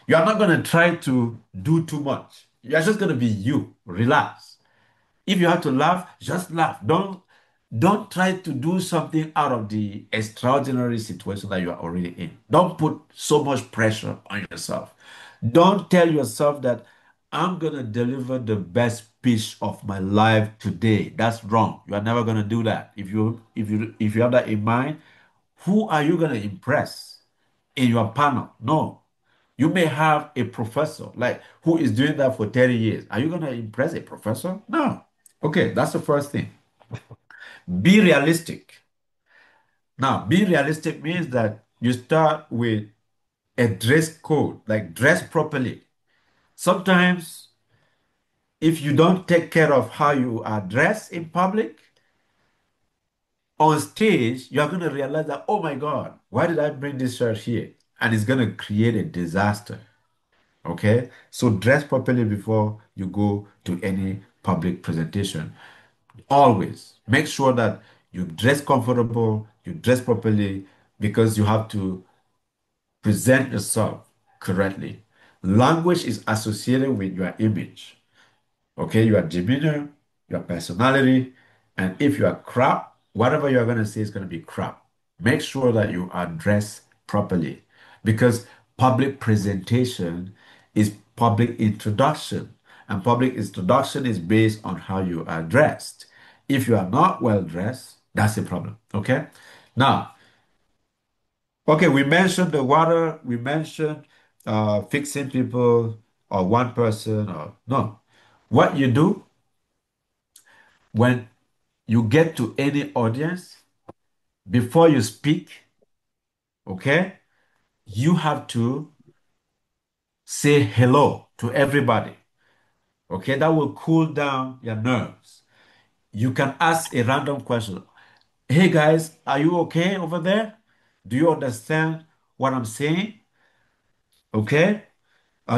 Speaker 1: you are not going to try to do too much. You're just going to be you. Relax. If you have to laugh, just laugh. Don't try to do something out of the extraordinary situation that you are already in. Don't put so much pressure on yourself. Don't tell yourself that I'm going to deliver the best speech of my life today. That's wrong. You are never going to do that. If you have that in mind, who are you going to impress in your panel? No. You may have a professor like who is doing that for 30 years. Are you going to impress a professor? No. Okay, that's the first thing. Be realistic. Now, be realistic means that you start with a dress code, like dress properly. Sometimes, if you don't take care of how you are dressed in public, on stage, you're going to realize that, oh my God, why did I bring this shirt here? And it's going to create a disaster. Okay? So dress properly before you go to any public presentation. Always make sure that you dress comfortable, you dress properly because you have to present yourself correctly. Language is associated with your image, okay? Your demeanor, your personality, and if you are crap, whatever you're going to say is going to be crap. Make sure that you are dressed properly because public presentation is public introduction, and public introduction is based on how you are dressed. If you are not well dressed, that's a problem, okay? Now, okay, we mentioned the water, we mentioned fixing people or one person or no. What you do when you get to any audience, before you speak, okay, you have to say hello to everybody. Okay, that will cool down your nerves. You can ask a random question. Hey guys, are you okay over there? Do you understand what I'm saying? Okay.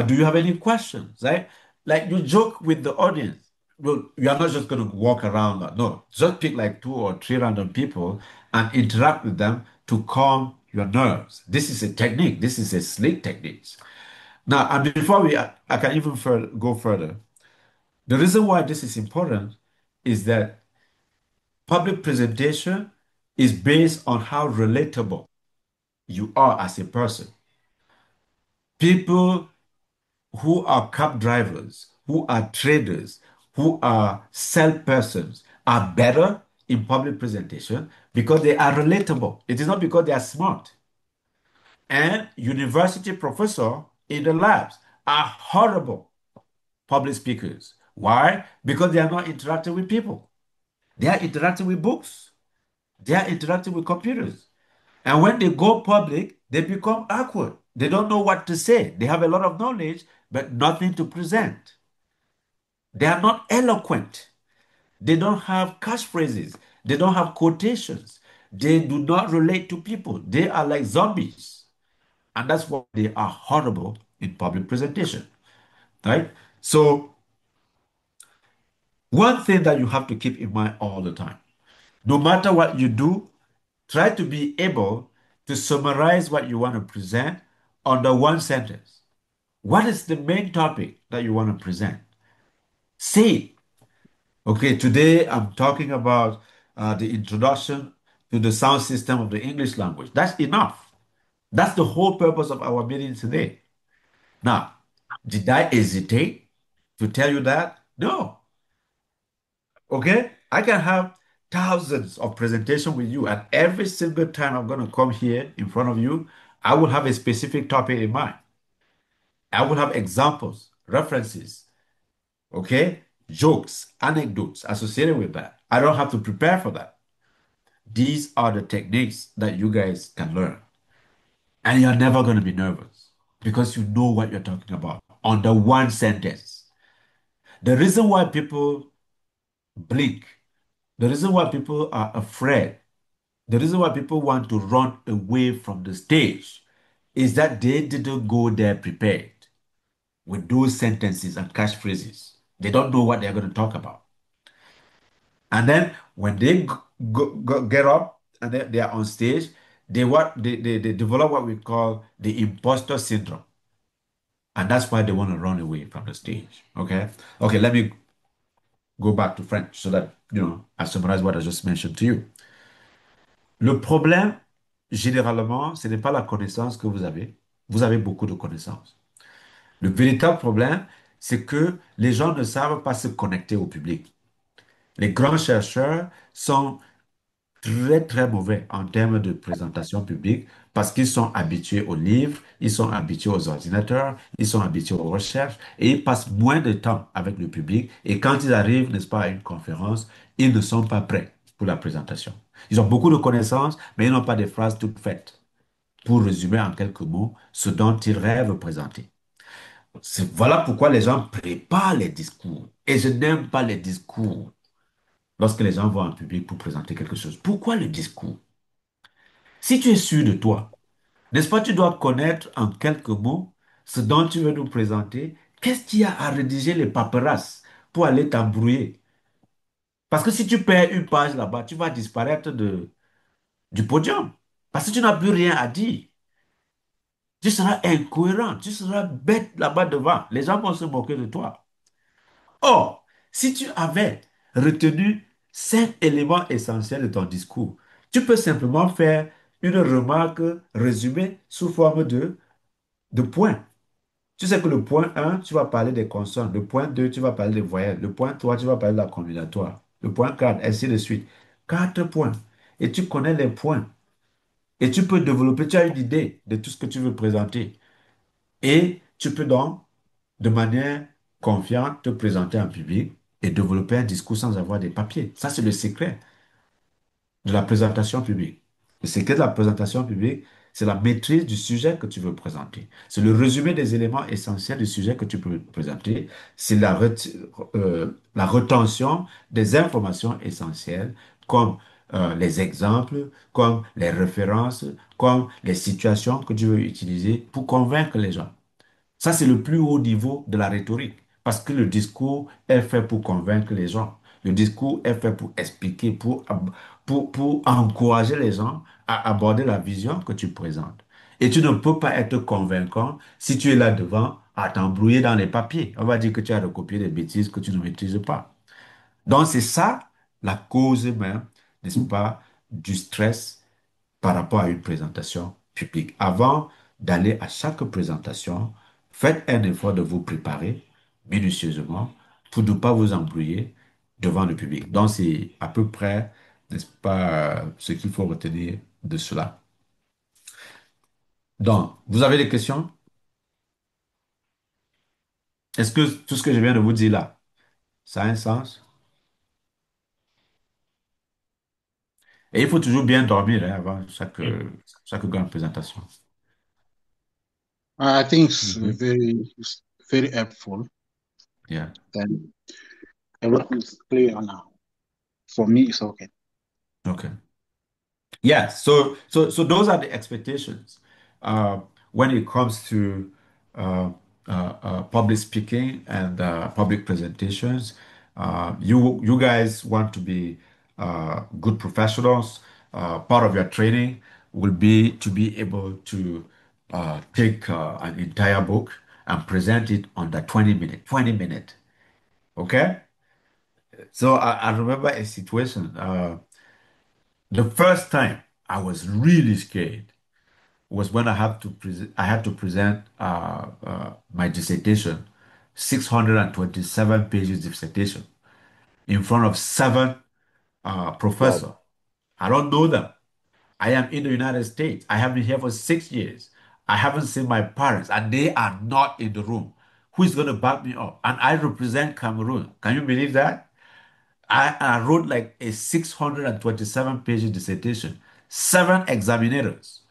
Speaker 1: Do you have any questions? Right? Like you joke with the audience. Well, you are not just going to walk around. No, just pick like two or three random people and interact with them to calm your nerves. This is a technique. This is a slick technique. Now, and before I can even go further. The reason why this is important is that public presentation is based on how relatable you are as a person. People who are cab drivers, who are traders, who are salespersons are better in public presentation because they are relatable. It is not because they are smart. And university professor in the labs are horrible public speakers. Why? Because they are not interacting with people. They are interacting with books. They are interacting with computers. And when they go public, they become awkward. They don't know what to say. They have a lot of knowledge, but nothing to present. They are not eloquent. They don't have catchphrases. They don't have quotations. They do not relate to people. They are like zombies. And that's why they are horrible in public presentation. Right? So, one thing that you have to keep in mind all the time, no matter what you do, try to be able to summarize what you want to present under one sentence. What is the main topic that you want to present? Say it. Okay, today I'm talking about the introduction to the sound system of the English language. That's enough. That's the whole purpose of our meeting today. Now, did I hesitate to tell you that? No. Okay? I can have thousands of presentations with you, and every single time I'm going to come here in front of you, I will have a specific topic in mind. I will have examples, references, okay? Jokes, anecdotes associated with that. I don't have to prepare for that. These are the techniques that you guys can learn. And you're never going to be nervous because you know what you're talking about under one sentence. The reason why people blink, the reason why people are afraid, the reason why people want to run away from the stage is that they didn't go there prepared with those sentences and catchphrases. They don't know what they're going to talk about. And then when they get up and they are on stage, they develop what we call the imposter syndrome. And that's why they want to run away from the stage. Okay? Okay, let me go back to French so that, I summarize what I just mentioned to you. Le problème, généralement, ce n'est pas la connaissance que vous avez. Vous avez beaucoup de connaissances. Le véritable problème, c'est que les gens ne savent pas se connecter au public. Les grands chercheurs sont très, très mauvais en termes de présentation publique parce qu'ils sont habitués aux livres, ils sont habitués aux ordinateurs, ils sont habitués aux recherches et ils passent moins de temps avec le public. Et quand ils arrivent, n'est-ce pas, à une conférence, ils ne sont pas prêts pour la présentation. Ils ont beaucoup de connaissances, mais ils n'ont pas des phrases toutes faites pour résumer en quelques mots ce dont ils rêvent présenter. Voilà pourquoi les gens préparent les discours. Et je n'aime pas les discours lorsque les gens vont en public pour présenter quelque chose. Pourquoi le discours? Si tu es sûr de toi, n'est-ce pas, tu dois connaître en quelques mots ce dont tu veux nous présenter. Qu'est-ce qu'il y a à rédiger les paperasses pour aller t'embrouiller? Parce que si tu perds une page là-bas, tu vas disparaître du podium. Parce que tu n'as plus rien à dire. Tu seras incohérent, tu seras bête là-bas devant. Les gens vont se moquer de toi. Or, si tu avais retenu 5 éléments essentiels de ton discours, tu peux simplement faire une remarque résumée sous forme de points. Tu sais que le point 1, tu vas parler des consonnes. Le point 2, tu vas parler des voyelles. Le point 3, tu vas parler de la combinatoire. Le point 4, ainsi de suite. 4 points. Et tu connais les points. Et tu peux développer, tu as une idée de tout ce que tu veux présenter. Et tu peux donc, de manière confiante, te présenter en public et développer un discours sans avoir des papiers. Ça, c'est le secret de la présentation publique. Le secret de la présentation publique, c'est la maîtrise du sujet que tu veux présenter. C'est le résumé des éléments essentiels du sujet que tu peux présenter. C'est la retention des informations essentielles, comme les exemples, comme les références, comme les situations que tu veux utiliser pour convaincre les gens. Ça, c'est le plus haut niveau de la rhétorique, parce que le discours est fait pour convaincre les gens. Le discours est fait pour expliquer, pour encourager les gens à aborder la vision que tu présentes. Et tu ne peux pas être convaincant si tu es là devant à t'embrouiller dans les papiers. On va dire que tu as recopié des bêtises que tu ne maîtrises pas. Donc, c'est ça la cause même, n'est-ce pas, du stress par rapport à une présentation publique. Avant d'aller à chaque présentation, faites un effort de vous préparer minutieusement pour ne pas vous embrouiller devant le public. Donc, c'est à peu près, n'est-ce pas, ce qu'il faut retenir de cela. Donc, vous avez des questions? Est-ce que tout ce que je viens de vous dire là, ça a un sens? Et il faut toujours bien dormir hein, avant chaque grande présentation.
Speaker 3: I think
Speaker 1: Mhm.
Speaker 3: it's very helpful.
Speaker 1: Yeah.
Speaker 3: Then everything is clear now. For me, it's okay.
Speaker 1: Okay. Yeah, so those are the expectations uh, when it comes to uh, public speaking and public presentations. You guys want to be good professionals. Part of your training will be to be able to take an entire book and present it under 20 minute. Okay? So I remember a situation. The first time I was really scared was when I had to present my dissertation, 627 pages dissertation in front of seven
Speaker 5: Wow.
Speaker 1: professors. I don't know them. I am in the United States. I have been here for 6 years. I haven't seen my parents, and they are not in the room. Who is going to back me up? And I represent Cameroon. Can you believe that? I wrote like a 627 pages dissertation, seven examiners.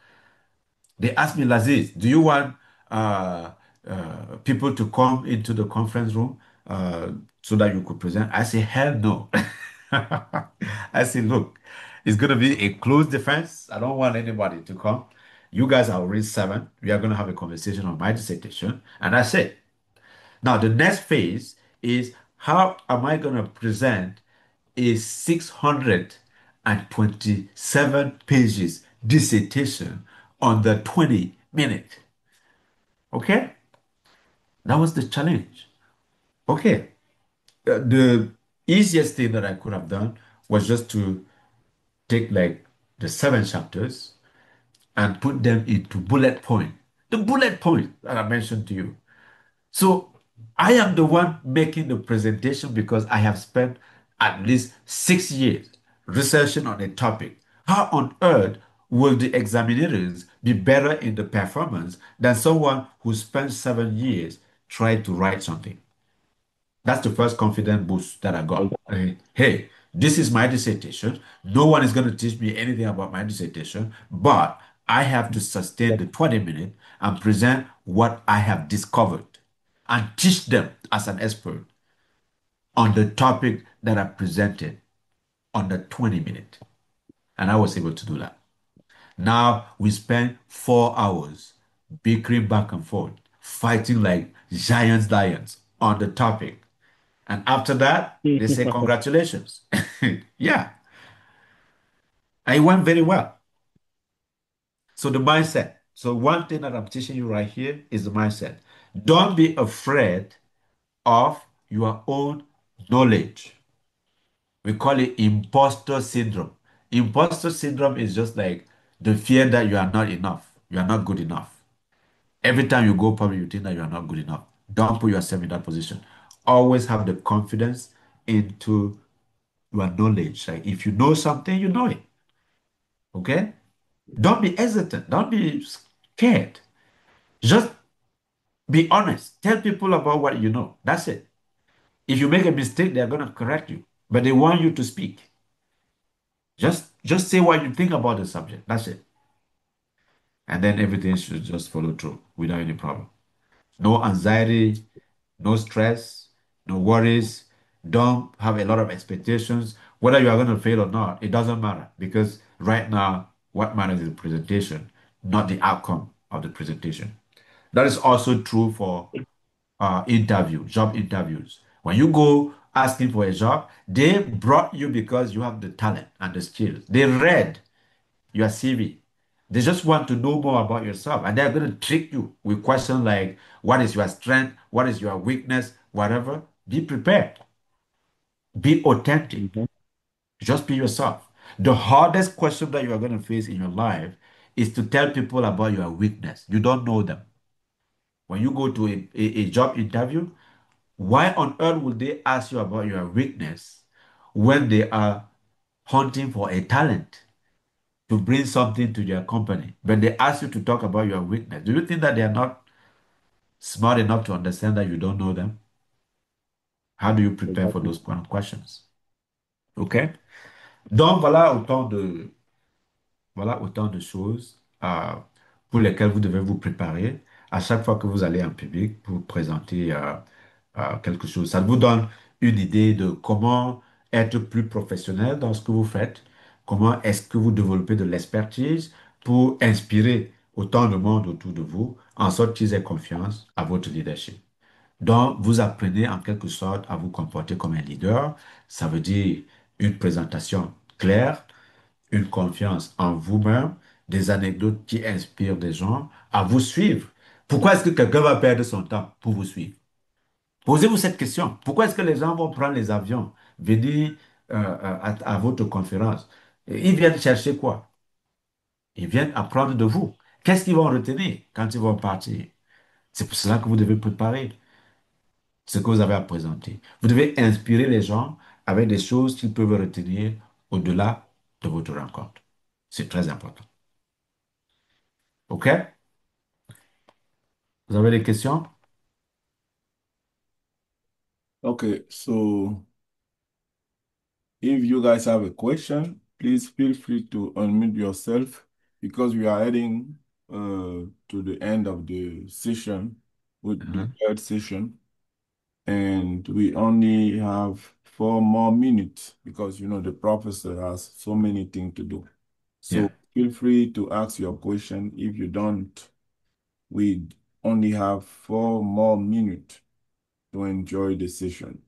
Speaker 1: They asked me, Laziz, do you want uh, people to come into the conference room so that you could present? I said, hell no. I said, look, it's going to be a closed defense. I don't want anybody to come. You guys are already seven. We are going to have a conversation on my dissertation. And I said, now, the next phase is how am I going to present a 627 pages dissertation on the 20 minute? Okay, that was the challenge. Okay, the easiest thing that I could have done was just to take like the seven chapters and put them into bullet point. The bullet point that I mentioned to you. So I am the one making the presentation because I have spent at least 6 years researching on a topic. How on earth will the examiners be better in the performance than someone who spent 7 years trying to write something? That's the first confidence boost that I got. Hey, this is my dissertation. No one is going to teach me anything about my dissertation, but I have to sustain the 20 minutes and present what I have discovered and teach them as an expert on the topic that I presented on the 20 minutes. And I was able to do that. Now we spend 4 hours bickering back and forth, fighting like giants, lions on the topic. And after that, they say, congratulations. Yeah, and it went very well. So the mindset. So one thing that I'm teaching you right here is the mindset. Don't be afraid of your own knowledge. We call it imposter syndrome. Imposter syndrome is just like the fear that you are not enough. You are not good enough. Every time you go public, you think that you are not good enough. Don't put yourself in that position. Always have the confidence into your knowledge. Like if you know something, you know it. Okay? Don't be hesitant. Don't be scared. Just be honest. Tell people about what you know. That's it. If you make a mistake, they're gonna correct you. But they want you to speak. Just say what you think about the subject. That's it. And then everything should just follow through without any problem. No anxiety, no stress, no worries. Don't have a lot of expectations. Whether you are going to fail or not, it doesn't matter because right now, what matters is the presentation, not the outcome of the presentation. That is also true for job interviews. When you go asking for a job, they brought you because you have the talent and the skills. They read your CV. They just want to know more about yourself, and they're going to trick you with questions like, "What is your strength? What is your weakness? Whatever." Be prepared. Be authentic.
Speaker 5: Mhm.
Speaker 1: Just be yourself. The hardest question that you are going to face in your life is to tell people about your weakness. You don't know them. When you go to a job interview, why on earth would they ask you about your weakness when they are hunting for a talent to bring something to their company, but they ask you to talk about your weakness? Do you think that they are not smart enough to understand that you don't know them? How do you prepare for
Speaker 4: Exactly.
Speaker 1: those kind of questions? OK? Donc, voilà autant de choses pour lesquelles vous devez vous préparer à chaque fois que vous allez en public pour présenter quelque chose. Ça vous donne une idée de comment être plus professionnel dans ce que vous faites, comment est-ce que vous développez de l'expertise pour inspirer autant de monde autour de vous, en sorte qu'ils aient confiance à votre leadership. Donc, vous apprenez en quelque sorte à vous comporter comme un leader. Ça veut dire une présentation claire, une confiance en vous-même, des anecdotes qui inspirent des gens à vous suivre. Pourquoi est-ce que quelqu'un va perdre son temps pour vous suivre? Posez-vous cette question. Pourquoi est-ce que les gens vont prendre les avions, venir à votre conférence? Et ils viennent chercher quoi? Ils viennent apprendre de vous. Qu'est-ce qu'ils vont retenir quand ils vont partir? C'est pour cela que vous devez préparer ce que vous avez à présenter. Vous devez inspirer les gens avec des choses qu'ils peuvent retenir au-delà de votre rencontre. C'est très important. OK? Vous avez des questions?
Speaker 4: Okay, so if you guys have a question, please feel free to unmute yourself because we are heading to the end of the session with the
Speaker 1: Mhm.
Speaker 4: third session, and we only have 4 more minutes because the professor has so many things to do.
Speaker 1: Yeah.
Speaker 4: So feel free to ask your question. If you don't, we only have 4 more minutes to enjoy the session.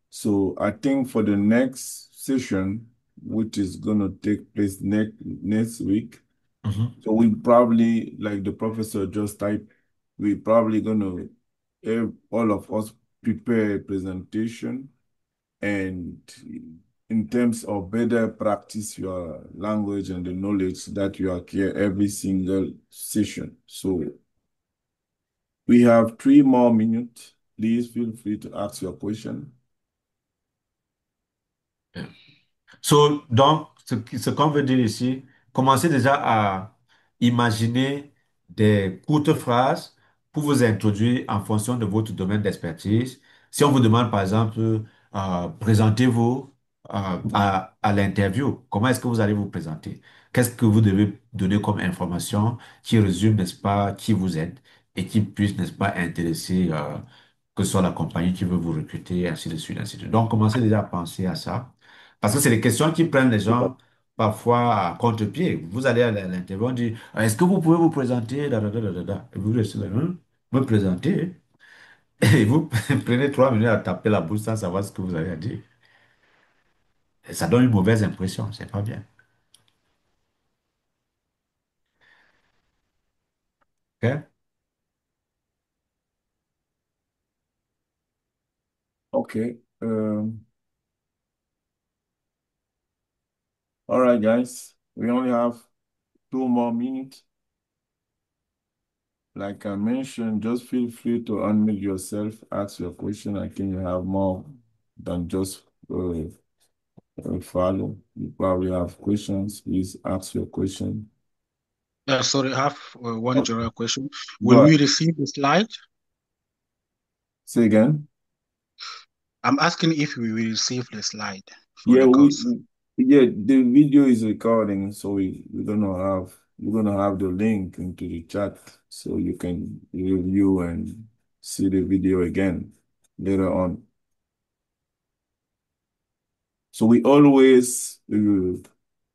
Speaker 4: So I think for the next session, which is gonna take place next week,
Speaker 1: Mhm.
Speaker 4: so we probably, like the professor just typed, we probably gonna have all of us prepare a presentation, and in terms of better practice your language and the knowledge that you acquire every single session. So we have 3 more minutes. Please feel free to ask your question.
Speaker 1: Donc, ce qu'on veut dire ici, commencez déjà à imaginer des courtes phrases pour vous introduire en fonction de votre domaine d'expertise. Si on vous demande, par exemple, présentez-vous à l'interview, comment est-ce que vous allez vous présenter? Qu'est-ce que vous devez donner comme information qui résume, n'est-ce pas, qui vous êtes et qui puisse, n'est-ce pas, intéresser que ce soit la compagnie qui veut vous recruter, ainsi de suite, ainsi de suite. Donc, commencez déjà à penser à ça. Parce que c'est des questions qui prennent les gens parfois à contre-pied. Vous allez à l'interview, on dit, est-ce que vous pouvez vous présenter? Et vous restez là, hein, me présenter. Et vous prenez 3 minutes à taper la bouche sans savoir ce que vous avez à dire. Et ça donne une mauvaise impression, c'est pas bien. OK?
Speaker 4: Okay. All right, guys. We only have 2 more minutes. Like I mentioned, just feel free to unmute yourself, ask your question. I think you have more than just follow. You probably have questions. Please ask your question.
Speaker 3: Sorry, I have one general question.
Speaker 4: Go
Speaker 3: Will
Speaker 4: ahead.
Speaker 3: we receive the slide?
Speaker 4: Say again.
Speaker 3: I'm asking if we will receive the slide for
Speaker 4: Yeah,
Speaker 3: the course.
Speaker 4: the video is recording, so we're gonna have the link into the chat so you can review and see the video again later on. So we always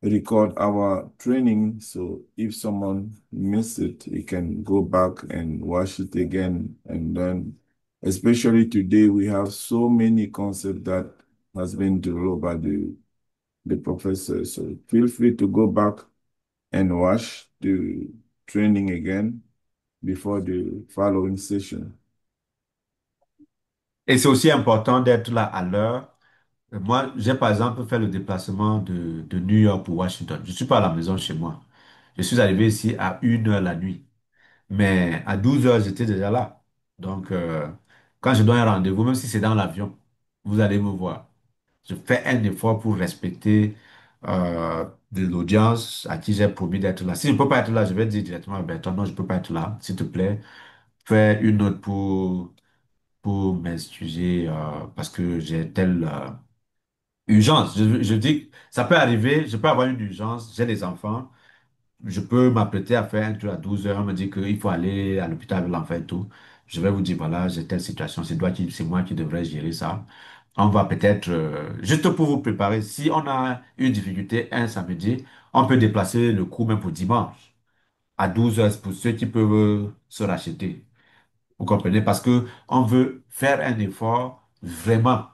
Speaker 4: record our training, so if someone missed it, he can go back and watch it again. And then, especially today, we have so many concepts that has been developed by the professor. So feel free to go back and watch the training again before the following session.
Speaker 1: Et c'est aussi important d'être là à l'heure. Moi, j'ai par exemple fait le déplacement de New York pour Washington. Je ne suis pas à la maison chez moi. Je suis arrivé ici à 1 heure la nuit. Mais à 12 heures, j'étais déjà là. Donc, quand je donne un rendez-vous, même si c'est dans l'avion, vous allez me voir. Je fais un effort pour respecter de l'audience à qui j'ai promis d'être là. Si je ne peux pas être là, je vais dire directement à Bertrand, non, je ne peux pas être là. S'il te plaît, faire une note pour m'excuser parce que j'ai telle urgence. Je dis, ça peut arriver, je peux avoir une urgence, j'ai des enfants, je peux m'apprêter à faire un truc à 12 heures, on me dit qu'il faut aller à l'hôpital avec l'enfant et tout. Je vais vous dire, voilà, j'ai telle situation, c'est moi qui devrais gérer ça. On va peut-être, juste pour vous préparer, si on a une difficulté un samedi, on peut déplacer le cours même pour dimanche à 12 heures pour ceux qui peuvent se racheter. Vous comprenez? Parce que on veut faire un effort vraiment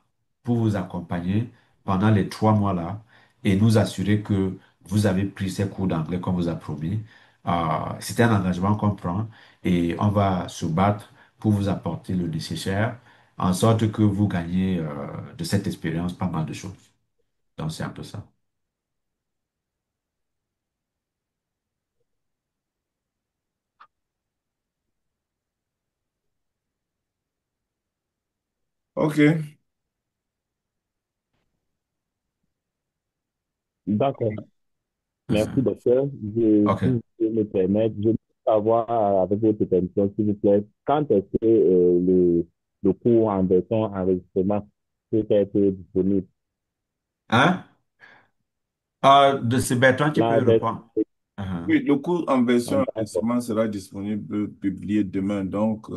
Speaker 1: pour vous accompagner pendant les 3 mois-là et nous assurer que vous avez pris ces cours d'anglais comme vous a promis. C'est un engagement qu'on prend et on va se battre pour vous apporter le nécessaire en sorte que vous gagnez de cette expérience pas mal de choses. Donc, c'est un peu ça.
Speaker 4: OK.
Speaker 5: D'accord. Merci,
Speaker 1: Mhm.
Speaker 5: docteur. Si
Speaker 1: OK.
Speaker 5: vous pouvez me permettre, je veux savoir, avec votre permission, s'il vous plaît, quand est-ce que le cours en version enregistrement peut être disponible?
Speaker 1: Hein? C'est Bertrand qui
Speaker 5: La
Speaker 1: peut
Speaker 5: version,
Speaker 1: répondre. Mhm.
Speaker 4: Oui, le cours en version
Speaker 5: d'accord.
Speaker 4: enregistrement sera disponible, publié demain. Donc,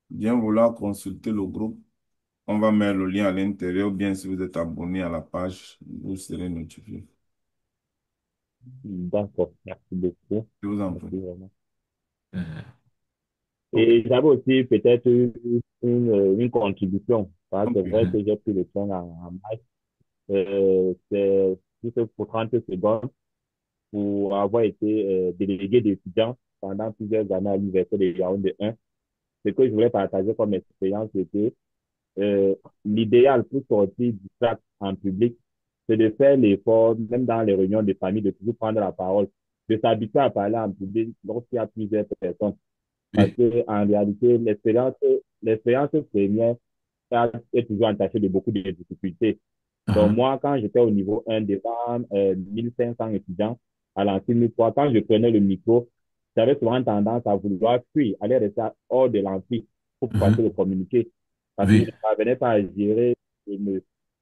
Speaker 4: bien vouloir consulter le groupe. On va mettre le lien à l'intérieur, ou bien si vous êtes abonné à la page, vous serez notifié.
Speaker 5: D'accord. Merci beaucoup.
Speaker 4: Je vous en
Speaker 5: Merci
Speaker 4: prie.
Speaker 5: vraiment.
Speaker 1: Mhm.
Speaker 5: Et
Speaker 1: OK.
Speaker 5: j'avais aussi peut-être une contribution. Parce que c'est
Speaker 4: OK.
Speaker 5: vrai
Speaker 1: Mhm.
Speaker 5: que j'ai pris le temps en maths. C'est juste pour 30 secondes pour avoir été délégué d'étudiants pendant plusieurs années à l'Université de Yaoundé 1. Ce que je voulais partager comme expérience, c'était euh, l'idéal pour sortir du sac en public, c'est de faire l'effort, même dans les réunions de famille, de toujours prendre la parole, de s'habituer à parler en public lorsqu'il y a plusieurs personnes. Parce
Speaker 1: Oui.
Speaker 5: que en réalité, l'expérience première est toujours entachée de beaucoup de difficultés. Donc,
Speaker 1: Mhm.
Speaker 5: moi, quand j'étais au niveau 1 devant 1500 étudiants à l'ancien 3, quand je prenais le micro, j'avais souvent tendance à vouloir fuir, aller rester hors de l'amphi pour passer le
Speaker 1: Mhm.
Speaker 5: communiquer. Parce que je
Speaker 1: Oui.
Speaker 5: ne parvenais pas à gérer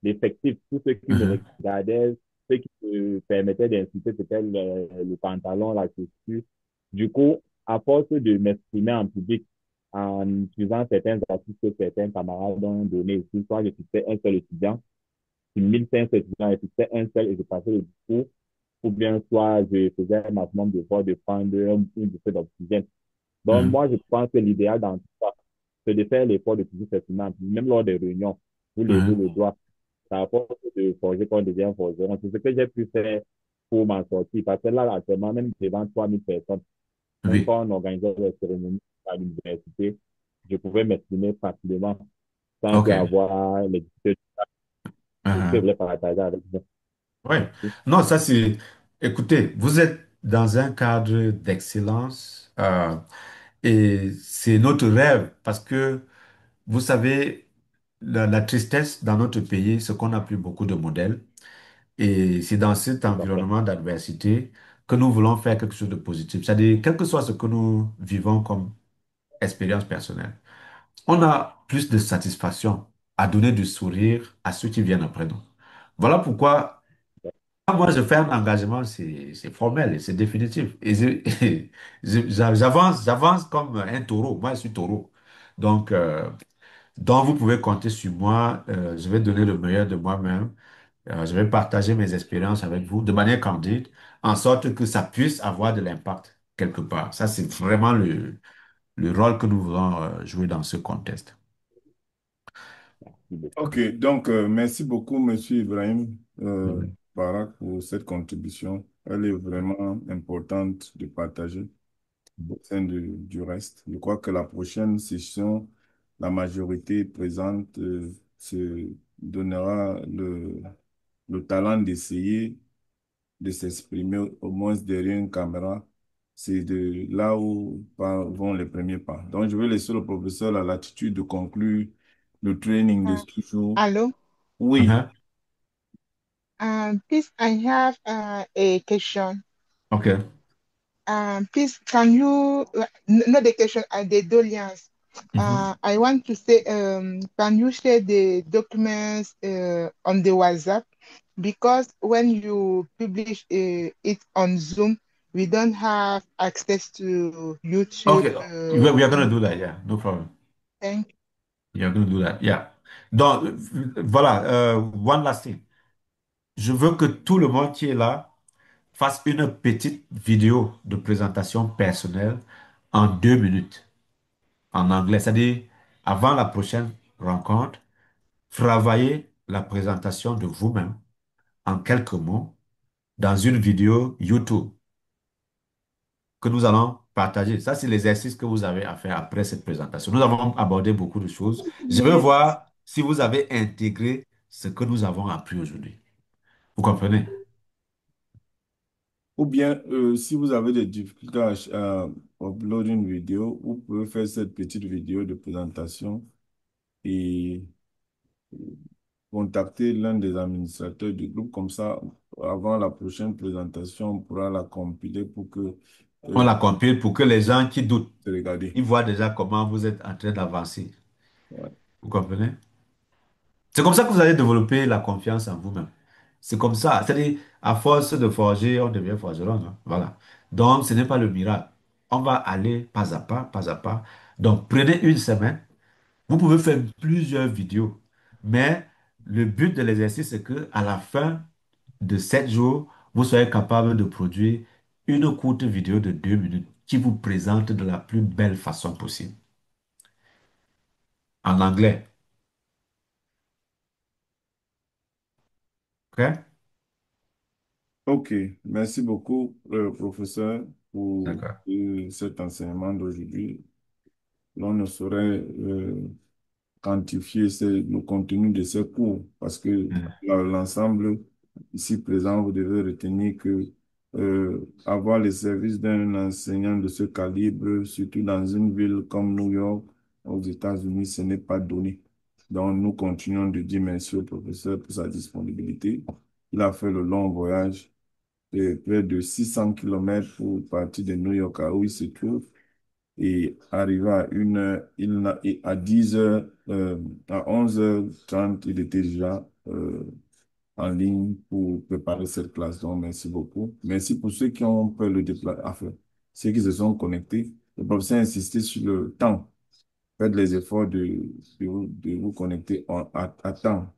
Speaker 5: l'effectif. Tous ceux qui me
Speaker 1: Mhm.
Speaker 5: regardaient, ceux qui me permettaient d'insulter, c'était le pantalon, la chaussure. Du coup, à force de m'exprimer en public, en utilisant certains astuces que certains camarades ont donné ici, soit je citais un seul étudiant, sur 1500 étudiants, et c'était un seul et je passais le discours, ou bien soit je faisais un maximum d'efforts de prendre une bouffée d'oxygène. Donc,
Speaker 1: Mhm.
Speaker 5: moi, je pense que l'idéal dans tout ça, c'est de faire l'effort de toujours s'exprimer, même lors des réunions, vous levez
Speaker 1: Mhm.
Speaker 5: le doigt, ça apporte de forger qu'on devient forgeron. C'est ce que j'ai pu faire pour m'en sortir, parce que là, actuellement, même devant 3000 personnes, même
Speaker 1: Oui.
Speaker 5: quand on organisait les cérémonies à l'université, je pouvais m'exprimer facilement sans
Speaker 1: OK.
Speaker 5: avoir les difficultés que je
Speaker 1: Mhm.
Speaker 5: voulais partager avec vous.
Speaker 1: Oui.
Speaker 5: Merci.
Speaker 1: Non, ça c'est... Écoutez, vous êtes dans un cadre d'excellence et c'est notre rêve parce que, vous savez, la tristesse dans notre pays, c'est qu'on n'a plus beaucoup de modèles et c'est dans cet
Speaker 5: Tout à fait.
Speaker 1: environnement d'adversité que nous voulons faire quelque chose de positif. C'est-à-dire, quel que soit ce que nous vivons comme expérience personnelle, on a plus de satisfaction à donner du sourire à ceux qui viennent après nous. Voilà pourquoi, quand moi je fais un engagement, c'est formel, et c'est définitif. Et j'avance comme un taureau. Moi, je suis taureau. Donc, vous pouvez compter sur moi. Je vais donner le meilleur de moi-même. Je vais partager mes expériences avec vous de manière candide, en sorte que ça puisse avoir de l'impact quelque part. Ça, c'est vraiment le rôle que nous voulons jouer dans ce contexte.
Speaker 5: Merci beaucoup.
Speaker 4: OK. Donc, merci beaucoup, Monsieur Ibrahim
Speaker 1: Mhm.
Speaker 4: Barak, pour cette contribution. Elle est vraiment importante de partager au sein du reste. Je crois que la prochaine session, la majorité présente se donnera le talent d'essayer de s'exprimer au moins derrière une caméra. C'est de là où vont les premiers pas. Donc, je vais laisser le professeur la latitude de conclure le training de
Speaker 6: Uh,
Speaker 4: ce jour.
Speaker 6: Hello.
Speaker 4: Oui,
Speaker 1: Mhm.
Speaker 6: Please, I have a question.
Speaker 1: OK.
Speaker 6: Please, can you, not the question, the doléance.
Speaker 1: Mhm.
Speaker 6: I want to say, can you share the documents on the WhatsApp? Because when you publish it on Zoom, we don't have access to YouTube.
Speaker 1: Okay, we are going to do that. Yeah, no problem.
Speaker 6: Thank
Speaker 1: We are going to do that. Yeah. Donc, voilà, one last thing. Je veux que tout le monde qui est là fasse une petite vidéo de présentation personnelle en 2 minutes en anglais. C'est-à-dire, avant la prochaine rencontre, travaillez la présentation de vous-même en quelques mots dans une vidéo YouTube que nous allons partager. Ça, c'est l'exercice que vous avez à faire après cette présentation. Nous avons abordé beaucoup de choses. Je veux
Speaker 6: you.
Speaker 1: voir si vous avez intégré ce que nous avons appris aujourd'hui. Vous comprenez?
Speaker 4: Ou bien, si vous avez des difficultés à uploader une vidéo, vous pouvez faire cette petite vidéo de présentation et contacter l'un des administrateurs du groupe. Comme ça, avant la prochaine présentation, on pourra la compiler pour que
Speaker 1: On
Speaker 4: euh,
Speaker 1: la compile pour que les gens qui doutent,
Speaker 4: se regarder.
Speaker 1: ils voient déjà comment vous êtes en train d'avancer.
Speaker 4: Ouais.
Speaker 1: Vous comprenez? C'est comme ça que vous allez développer la confiance en vous-même. C'est comme ça. C'est-à-dire, à force de forger, on devient forgeron, hein. Voilà. Donc, ce n'est pas le miracle. On va aller pas à pas, pas à pas. Donc, prenez une semaine. Vous pouvez faire plusieurs vidéos. Mais le but de l'exercice, c'est que à la fin de 7 jours, vous soyez capable de produire une courte vidéo de 2 minutes qui vous présente de la plus belle façon possible. En anglais. OK?
Speaker 4: OK, merci beaucoup, professeur, pour
Speaker 1: D'accord.
Speaker 4: cet enseignement d'aujourd'hui. L'on ne saurait quantifier le contenu de ces cours parce que
Speaker 1: Mm.
Speaker 4: dans l'ensemble ici présent, vous devez retenir que avoir les services d'un enseignant de ce calibre, surtout dans une ville comme New York, aux États-Unis, ce n'est pas donné. Donc, nous continuons de dire merci au professeur pour sa disponibilité. Il a fait le long voyage de près de 600 kilomètres pour partir de New York à où il se trouve. Et arrivé à 1 heure, et à 10 heures, à 11h30, il était déjà en ligne pour préparer cette classe. Donc, merci beaucoup. Merci pour ceux qui ont fait le déplacement, enfin, ceux qui se sont connectés. Le professeur a insisté sur le temps. Faites les efforts de vous connecter à temps.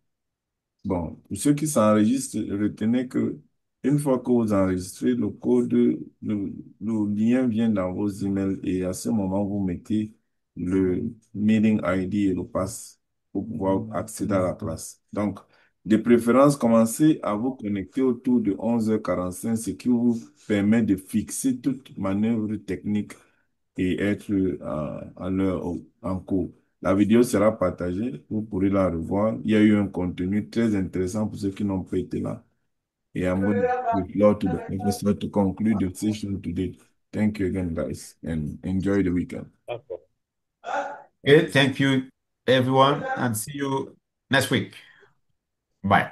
Speaker 4: Bon, pour ceux qui s'enregistrent, retenez que une fois que vous enregistrez, le code, le lien vient dans vos emails et à ce moment, vous mettez le meeting ID et le pass pour pouvoir accéder à la classe. Donc, de préférence, commencez à vous connecter autour de 11h45, ce qui vous permet de fixer toute manœuvre technique et être à l'heure en cours. La vidéo sera partagée, vous pourrez la revoir. Il y a eu un contenu très intéressant pour ceux qui n'ont pas été là. Et I'm going to floor to the professor to conclude the session today. Thank you again, guys, and enjoy the weekend.
Speaker 5: D'accord.
Speaker 1: Okay, thank you, everyone, and see you next week. Bye.